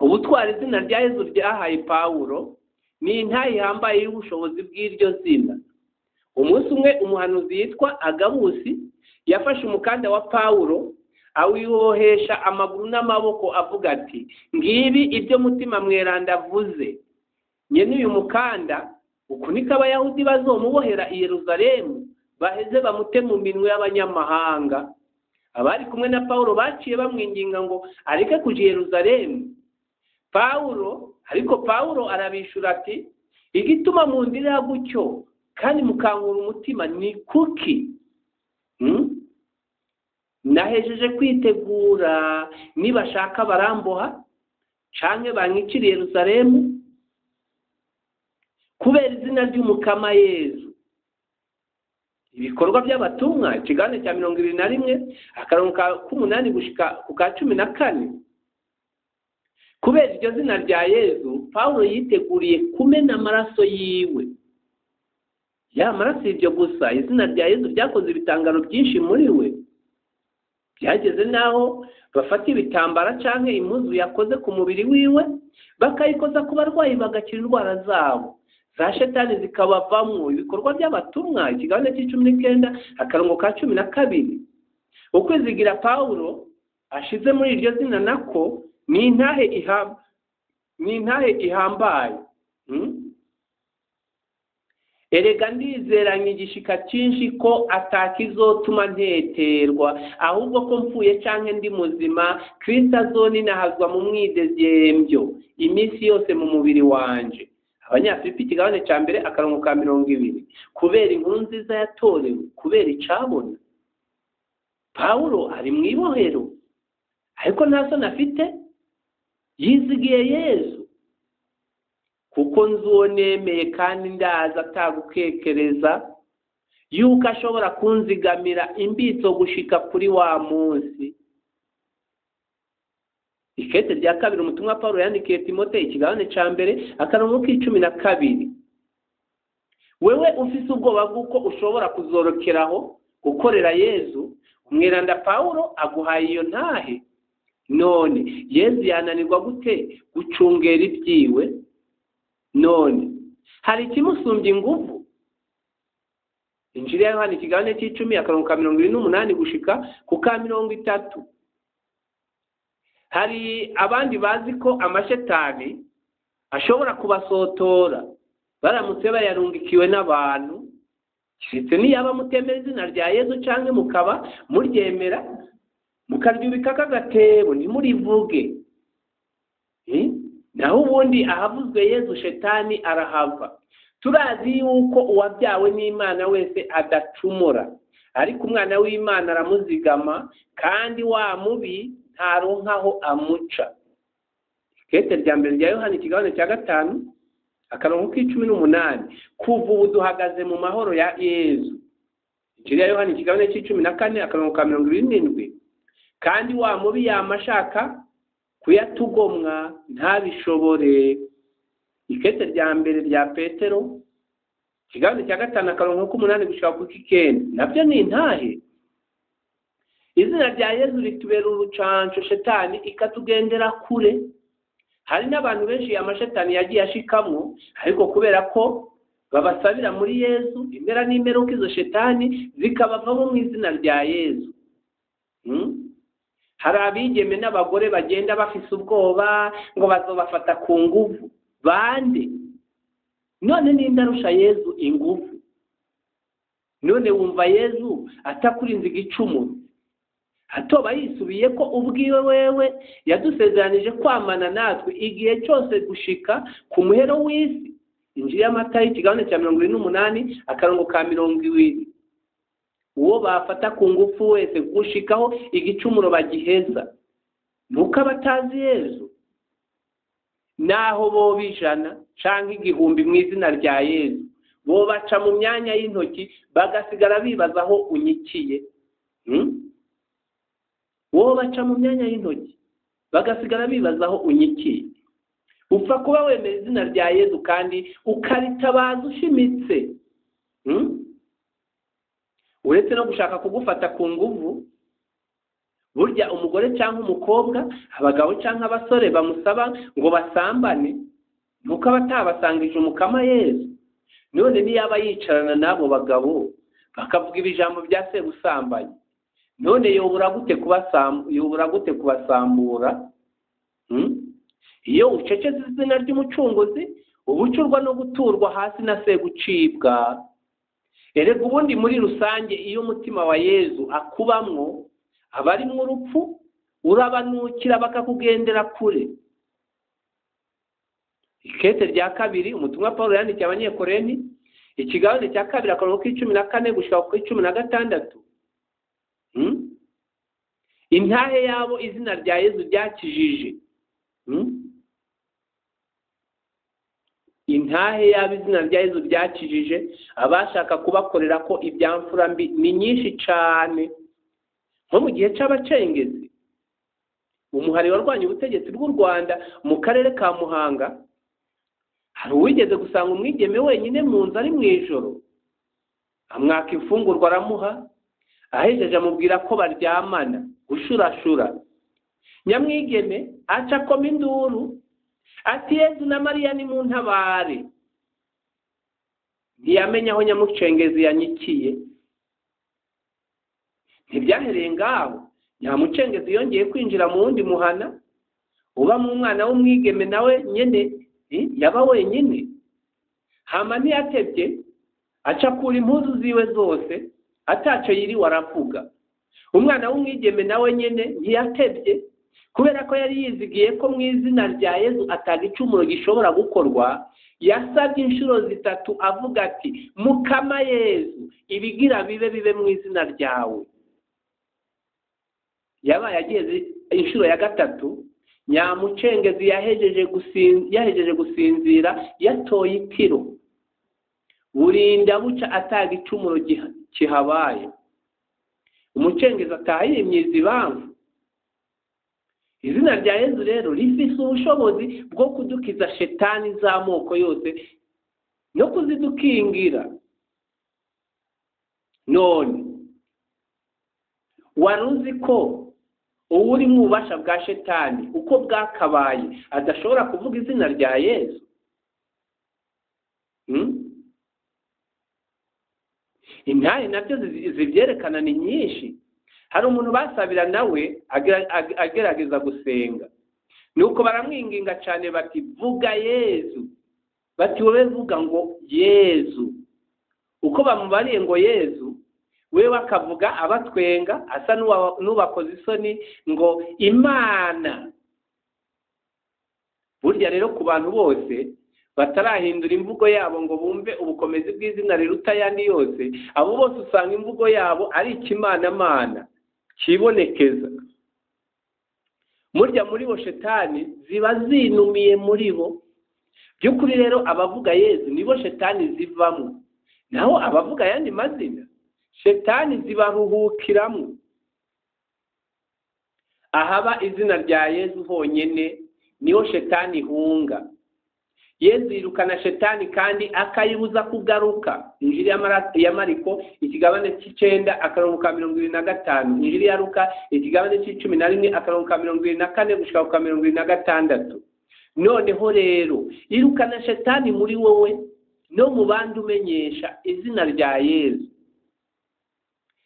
ubutwari izina rya Yezu ryahaye Paulo ni intahe ihambaye y'ubushobozi bw'iryo zina. Umunsi umwe umuhanuzi yitwa Agabusi yafashe umukanda wa Paulo awibohesha amaguru n'amaboko avuga ati, ngibi ibyo mutima mweranda avuze. Nyene uyu mukanda ukunika abayahudi bazomubohera i Yerusalemu, baheze bamute mu minwe y'abanyamahanga. Abari kumwe na Paulo baciye bamwinginga ngo areke kuja i Yerusalemu. Ariko Paulo arabishura ati, igituma mundirira gutyo kandi mukankura umutima ni kuki? Nahejeje kwitegura, nibashaka baramboha canke bankicira Yerusalemu kubera izina ry'umukama Yezu. Ibikorwa by'abatumwa ikigabane cya 21 akarongo ka 8 gushika ku ka 14. Kubera iryo zina rya Yezu Paulo yiteguriye kumena amaraso yiwe. yamara si ibyo gusa, izina rya Yesu ryakoze ibitangaro byinshi muri we. Byageze naho bafata ibitambara cyangwa impuzu yakoze ku mubiri wiwe bakayikoza ku barwayi bagakira indwara zabo, za shetani zikabavamo. Ibikorwa by'abatumwa ikigabane c'19 akarongo ka 12. Ukwizigira Pawulo ashize muri iryo zina nako ni intahe ihambaye. Erega ndizeranye igishika cyinshi ko atakizotuma nteterwa, ahubwo ko mpfuye canke ndi muzima Kristo azoninahazwa mu mwidegembyo iminsi yose mu mubiri wanje. Abanyafilipi ikigabane ca mbere akarongo ka 20. Kubera inkuru nziza yatorewe, kubera icabona. Pawulo ari mu ibohero ariko nta soni afite, yizigiye Yesu. Kuko nzonemeye kandi ndaza atagukekereza yuko ashobora kunzigamira imbitso gushika kuri wa munsi. Ikete rya kabiri umutumwa Paulo yandikiye Timoteyo ikigabane ca mbere akarongo k'12. Wewe ufise ubwoba bw'uko ushobora kuzorokeraho gukorera Yesu, umwiranda Paulo aguhaye iyo ntahe. None Yesu yananirwa gute gucungera ibyiwe? None hari ikimusumbya ingufu? Injili ya Yohana ikigabane c'10 akarongo ka 28 gushika ku ka 30. Hari abandi bazi ko amashetani ashobora kubasotora baramutse bayarungikiwe n'abantu, kiretse niyaba mutemera izina rya Yesu canke mukaba muryemera mukaryubika kagatebo ntimurivuge. Naho ubundi ahavuzwe Yesu shetani arahava. Turazi yuko uwabyawe n'Imana wese adacumura, ariko umwana w'Imana aramuzigama kandi wa mubi ntaronkaho amuca. Ikete rya mbere rya Yohana ikigabane cya 5 akarongo k'18. Kuva ubu duhagaze mu mahoro ya Yesu. Injili ya Yohana ikigabane c'14 akarongo ka 27. Kandi wa mubi yamashaka kuyatugomwa ntabishobore. Ikete rya mbere rya Petero ikigabane cya 5 akarongo k'8 gushika ku 9 nabyo ni intahe. Izina rya Yesu ritubera urucanco shetani ikatugendera kure. Hari n'abantu benshi amashetani yagiye ashikamwo, ariko kubera ko babasabira muri Yesu impera n'imperuka izo shetani zikabavamo mu izina rya Yesu. Hari abigeme n'abagore bagenda bafise ubwoba ngo bazobafata ku nguvu. Bande? None nindarusha Yesu inguvu? None wumva Yesu atakurinze igicumuro? Hatoba yisubiye ko ubwiwe wewe yadusezeranije kwamana natwe igihe cyose gushika ku muhero w'isi. Injili ya Matayo ikigabane cya 28 akarongo ka 20. Uwo bafata ku ngufu wese gushikaho igicumuro bagiheza. Nuko abatazi Yesu naho bo bijana canke igihumbi mu izina rya Yesu bo baca mu myanya y'intoki bagasigara bibaza aho unyikiye. Wo baca mu myanya y'intoki bagasigara bibaza aho unyikiye. Upfa kuba wemera izina rya Yesu kandi ukaritabaza ushimitse. Uretse no gushaka kugufata ku nguvu, burya umugore cyangwa umukobwa, abagabo cyangwa abasore bamusaba ngo basambane nuko abatabasangije umukama Yesu. None niyaba yicarana nabo bagabo bakavuga ibijambo bya se gusambanya, none yobura gute kubasambura? Iyo ucecetse izina ry'umucunguzi ubucurwa no guturwa hasi na se gucibwa. Erega ubundi muri rusange iyo umutima wa Yesu akubamwo abari mu rupfu urabanukira bakakugendera kure. Ikete rya kabiri umutumwa Paulo yandikiye abanyekorenti ikigabane cya 2 akarongo k'14 gushika ku 16. Intahe yabo izina rya Yesu ryakijije. Intahe yabo izina rya Yesu ryakijije abashaka kubakorera ko ibyamfura mbi ni nyinshi cyane. Nko mu gihe c'abacengezi, umuhari warwanya ubutegetsi bw'u Rwanda mu karere ka Muhanga, hari uwigeze gusanga umwigeme wenyine mu nzu ari mu ijoro amwaka imfungurwa aramuha, ahejeje amubwira ko baryamana gushurashura. Nyamwigeme aca akoma induru ati Yezu na Mariya ni mu ntabare. Ntiyamenya aho Nyamucengezi yanyikiye. Ntibyahereye ngaho, Nyamucengezi yongeye kwinjira mu wundi muhana uba mu mwana w'umwigeme nawe nyene yaba wenyine. Hama ntiyatevye aca akura impuzu ziwe zose ataco yiriwe aravuga. Umwana w'umwigeme nawe nyene ntiyatevye kubera ko yari yizigiye ko mu izina rya Yezu atagicumuro gishobora gukorwa. Yasabye inshuro 3 avuga ati Mukama Yezu, ibigira bibe mu izina ryawe. Yabaye ageze inshuro ya 3, Nyamucengezi yahejeje gusinzira yatoye itiro. Burinda buca atagicumuro kihabaye. Umucengezi ataha yimyiza ibamvu. Izina rya Yezu rero rifise ubushobozi bwo kudukiza shetani z'amoko yose no kuzidukingira. None waruzi ko uri mu bubasha bwa shetani uko bwakabaye adashobora kuvuga izina rya Yezu? Intare nabyo zivyerekana ni nyinshi. Hari umuntu basabira nawe agerageza gusenga, nuko baramwinginga cyane bati vuga Yezu, bati wowe vuga ngo Yezu. Uko bamubariye ngo Yezu, wewe akavuga abatwenga asa n'ubakoze isoni ngo Imana. Burya rero ku bantu bose batarahindura imvugo yabo ngo bumve ubukomezi bw'izina riruta yandi yose, abo bose usanga imvugo yabo ari ikimanamana kibonekeza. Murya muri bo shetani ziba zinumiye muri bo. By'ukuri rero abavuga Yezu nibo shetani zivamo, naho abavuga yandi mazina shetani zibaruhukiramo. Ahaba izina rya Yezu honyene niho shetani hunga. Yezu yirukana shetani kandi akayibuza kugaruka. Injili ya Mariko ikigabane c'9 akarongo ka 25, Injili ya Luka ikigabane c'11 akarongo ka 24 gushika ku 26. Noneho rero yirukana shetani muri wowe no mu bandi umenyesha izina rya Yezu.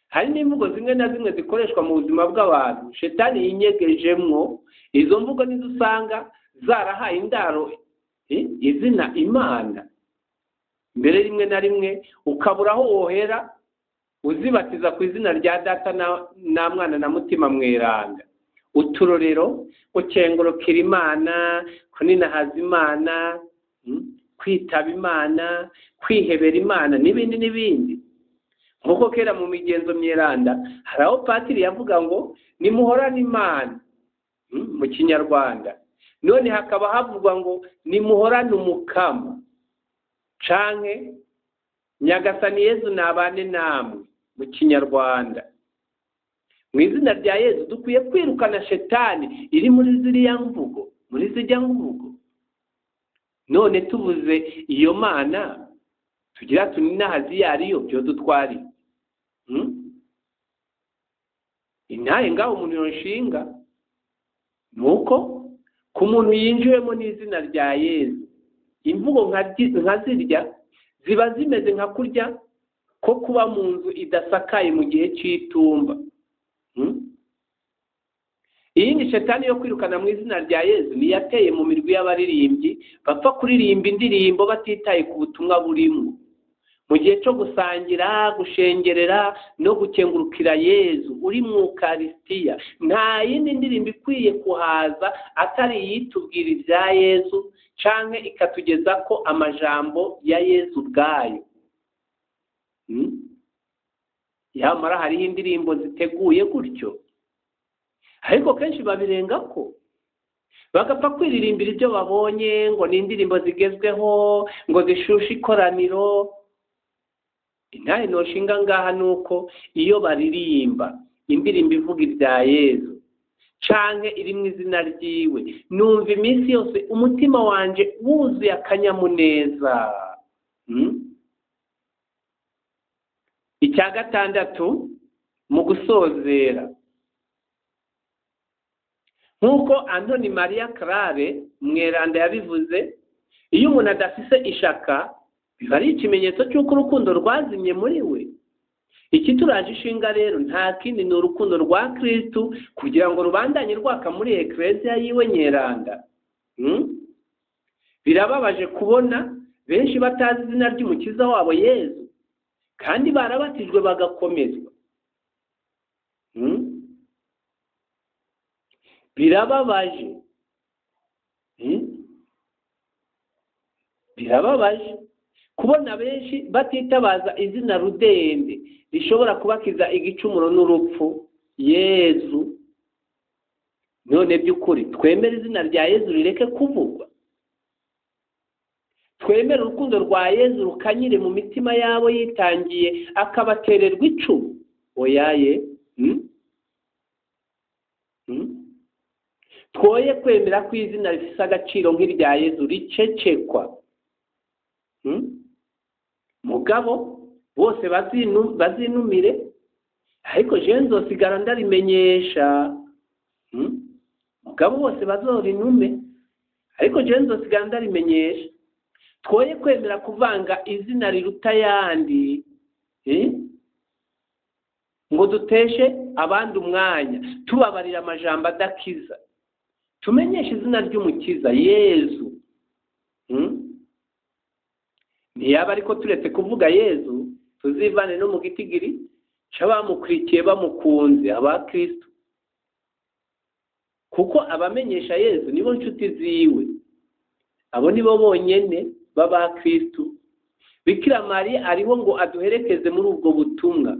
Hari n'imvugo zimwe na zimwe zikoreshwa mu buzima bw'abantu shetani yinyegejemwo. Izo mvugo nizusanga zarahaye indaro izina Imana. Mbere rimwe na rimwe ukaburaho wohera uzibatiza ku izina rya Data na Mwana na Mutima Mweranda. Uturorero ukengurukira Imana, kuninahaza Imana, kwitaba Imana, kwihebera Imana n'ibindi n'ibindi. Nkuko kera mu migenzo myeranda hari aho patiri yavuga ngo nimuhorane Imana mu Kinyarwanda, none hakaba havugwa ngo nimuhorane Umukama canke Nyagasani Yezu nabane namwe mu Kinyarwanda. Mu izina rya Yezu dukwiye kwirukana shetani iri muri ziriya mvugo, muri zijya mvugo. None tubuze iyo Mana tugira tuninahazi yariyo byo dutwari. Intahe ngaho umuntu yonshinga nuko ku muntu yinjiwemo n'izina rya Yezu, imvugo nka zirya ziba zimeze nka kurya ko kuba mu nzu idasakaye mu gihe cy'itumba. Iyi ni shetani yo kwirukana mu izina rya Yezu niyateye mu mirwi y'abaririmbyi bapfa kuririmba indirimbo batitaye ku butumwa burimo. Mu gihe cyo gusangira, gushengerera no gukengurukira Yezu uri mu Ukaristiya, nta yindi ndirimbo ikwiye kuhaza atari yitubwira ibya Yezu canke ikatugeza ko amajambo ya Yezu bwayo. Yamara hariho indirimbo ziteguye gutyo, ariko kenshi babirenga ko bagapfa kwiririmbira ibyo babonye ngo ni indirimbo zigezweho ngo zishushe ikoraniro. Intahe noshinga ngaha nuko iyo baririmba indirimbo ivuga ibya Yezu canke iri mu izina ryiwe, numva iminsi yose umutima wanje wuzuye akanyamuneza. icya gatandatu mu gusozera, nk'uko Antoni Maria Clare Mweranda yabivuze, iyo umuntu adafise ishaka biba ari ikimenyetso cy'uko urukundo rwazimye muri we. Ikituraje ishinga rero nta kindi ni urukundo rwa Kristo kugira ngo rubandanye rwaka muri ekleziya yiwe nyeranda. Birababaje kubona benshi batazi izina ry'umukiza wabo Yezu kandi barabatijwe bagakomezwa. Birababaje. Birababaje kubona benshi batitabaza izina rudende rishobora kubakiza igicumuro n'urupfu, Yezu. None by'ukuri twemere izina rya Yezu rireke kuvugwa, twemere urukundo rwa Yezu rukanyire mu mitima yabo yitangiye akabatererwa icumu. Oyaye, twoye kwemera ko izina rifise agaciro nk'irya Yezu ricecekwa. Mugabo bose bazinumire, ariko je nzosigara ndarimenyesha. Mugabo bose bazorinume, ariko je nzosigara ndarimenyesha. Twoye kwemera kuvanga izina riruta yandi, ngo duteshe abandi umwanya tubabarira amajambo adakiza. Tumenyeshe izina ry'umukiza Yezu. Ntiyaba ariko turetse kuvuga Yezu, tuzivane no mu gitigiri c'abamukurikiye bamukunze, aba Kristo. Kuko abamenyesha Yezu nibo nshuti ziwe, abo nibo bonyene baba Kristo. Bikira Mariya ariho ngo aduherekeze muri ubwo butumwa.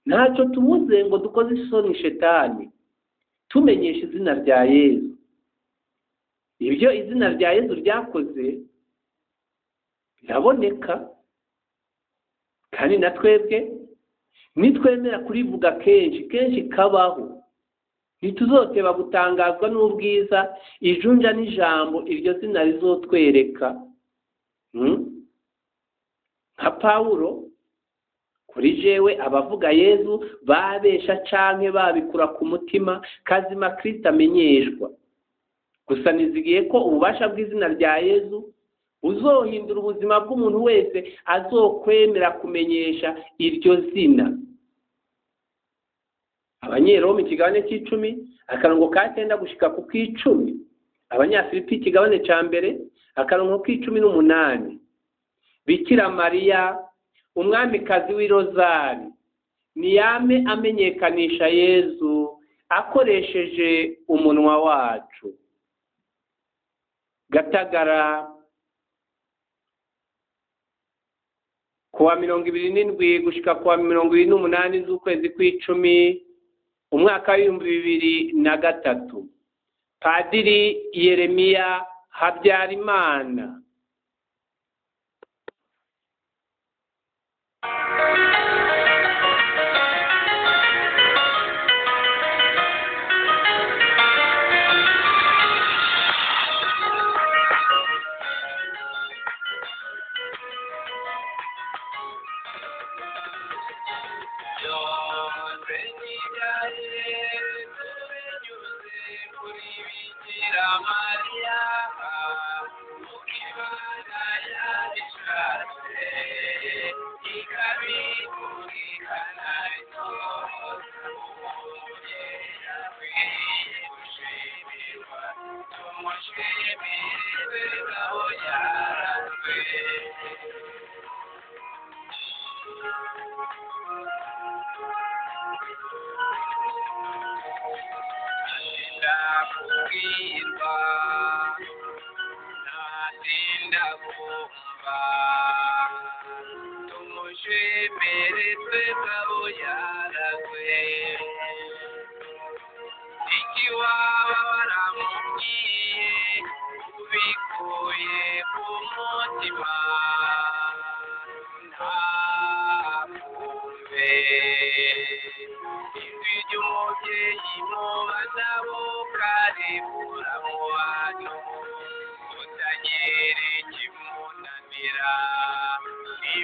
Ntacyo tumuze ngo dukoze isoni shetani, tumenyesha izina rya Yezu. Ibyo izina rya Yezu ryakoze biraboneka, kandi na twebwe nitwemera kurivuga kenshi kabaho, ntituzoteba gutangazwa n'ubwiza ijunja n'ijambo iryo zina rizotwereka. Nka Pawulo, kuri jewe abavuga Yezu babesha canke babikura ku mutima, kazima Kristo amenyeshwa. Gusa nizigiye ko ububasha bw'izina rya Yezu uzohindura ubuzima bw'umuntu wese azokwemera kumenyesha iryo zina. Abanyeroma ikigabane c'10 akarongo ka 9 gushika ku k'10, Abanyafilipi ikigabane ca mbere akarongo k'18. Bikira Mariya umwamikazi w'irozari niyame amenyekanisha Yezu akoresheje umunwa wacu. Gatagara kuwa 27 gushika kuwa 28 z'ukwezi kw'icumi umwaka wa 2003, Padiri Yeremiya Habyarimana.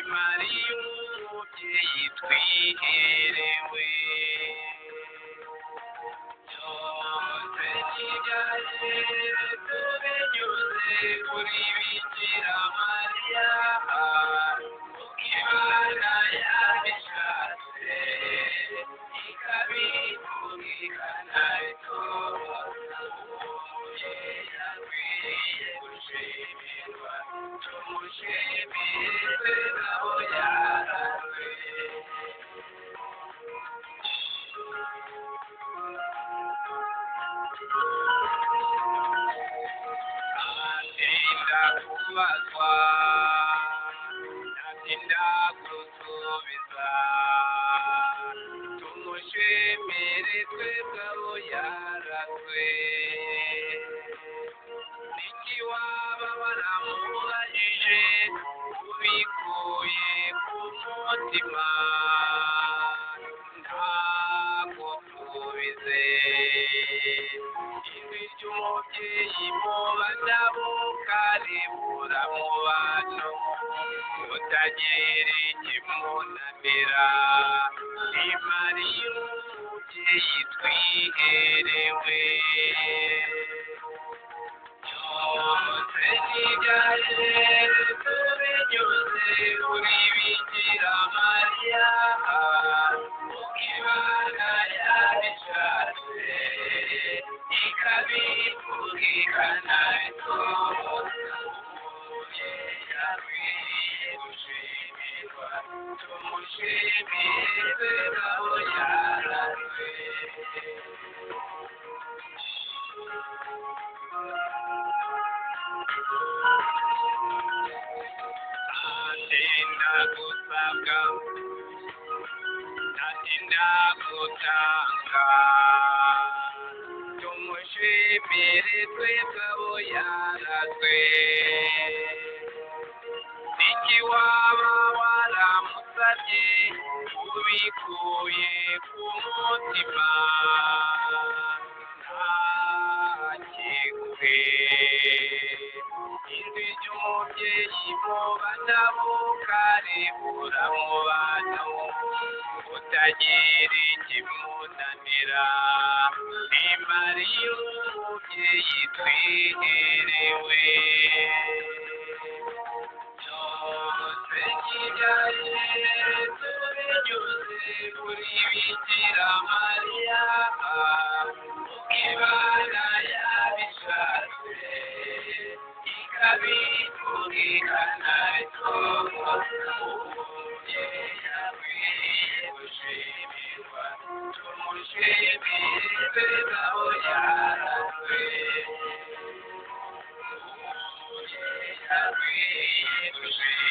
Maria umubyeyi twi twiherewe byose nibyaje tubinyuze kuri bikira mariya ukibana yabishatse ikabitungikana itoye yakwiye gushimirwa tumushimire naho yarazwe atinda kubazwa natinda gusubiza tumushimire twebwe abo yarazwe niki waba waramubajije ubikuye ku mutima ntagusubize ijwi ry'umubyeyi mu banabo karibura mu bantu utagira ikimunanira ni mariya umubyeyi twiherewe byose nibyaje tubinyuze kuri bikira mariya ukibana yabishatse ikabitungikana itoye yakwiye gushimirwa tumushimire naho yarazwe atinda gusabwa natinda gutanga tumushimire twebwe abo yarazwe niki waba waramusabye ubikuye ku mutima ntakiguhe ijwi ry'umubyeyi mu banabo karibura mu bantu utagira ikimunanira ni mariya umubyeyi twiherewe byose nibyaje tubinyuze kuri bikira mariya ukibana yabishatse ikabitungikana itoye yakwiye gushimirwa tumushimire naho yarazwe yakwiye gushimirwa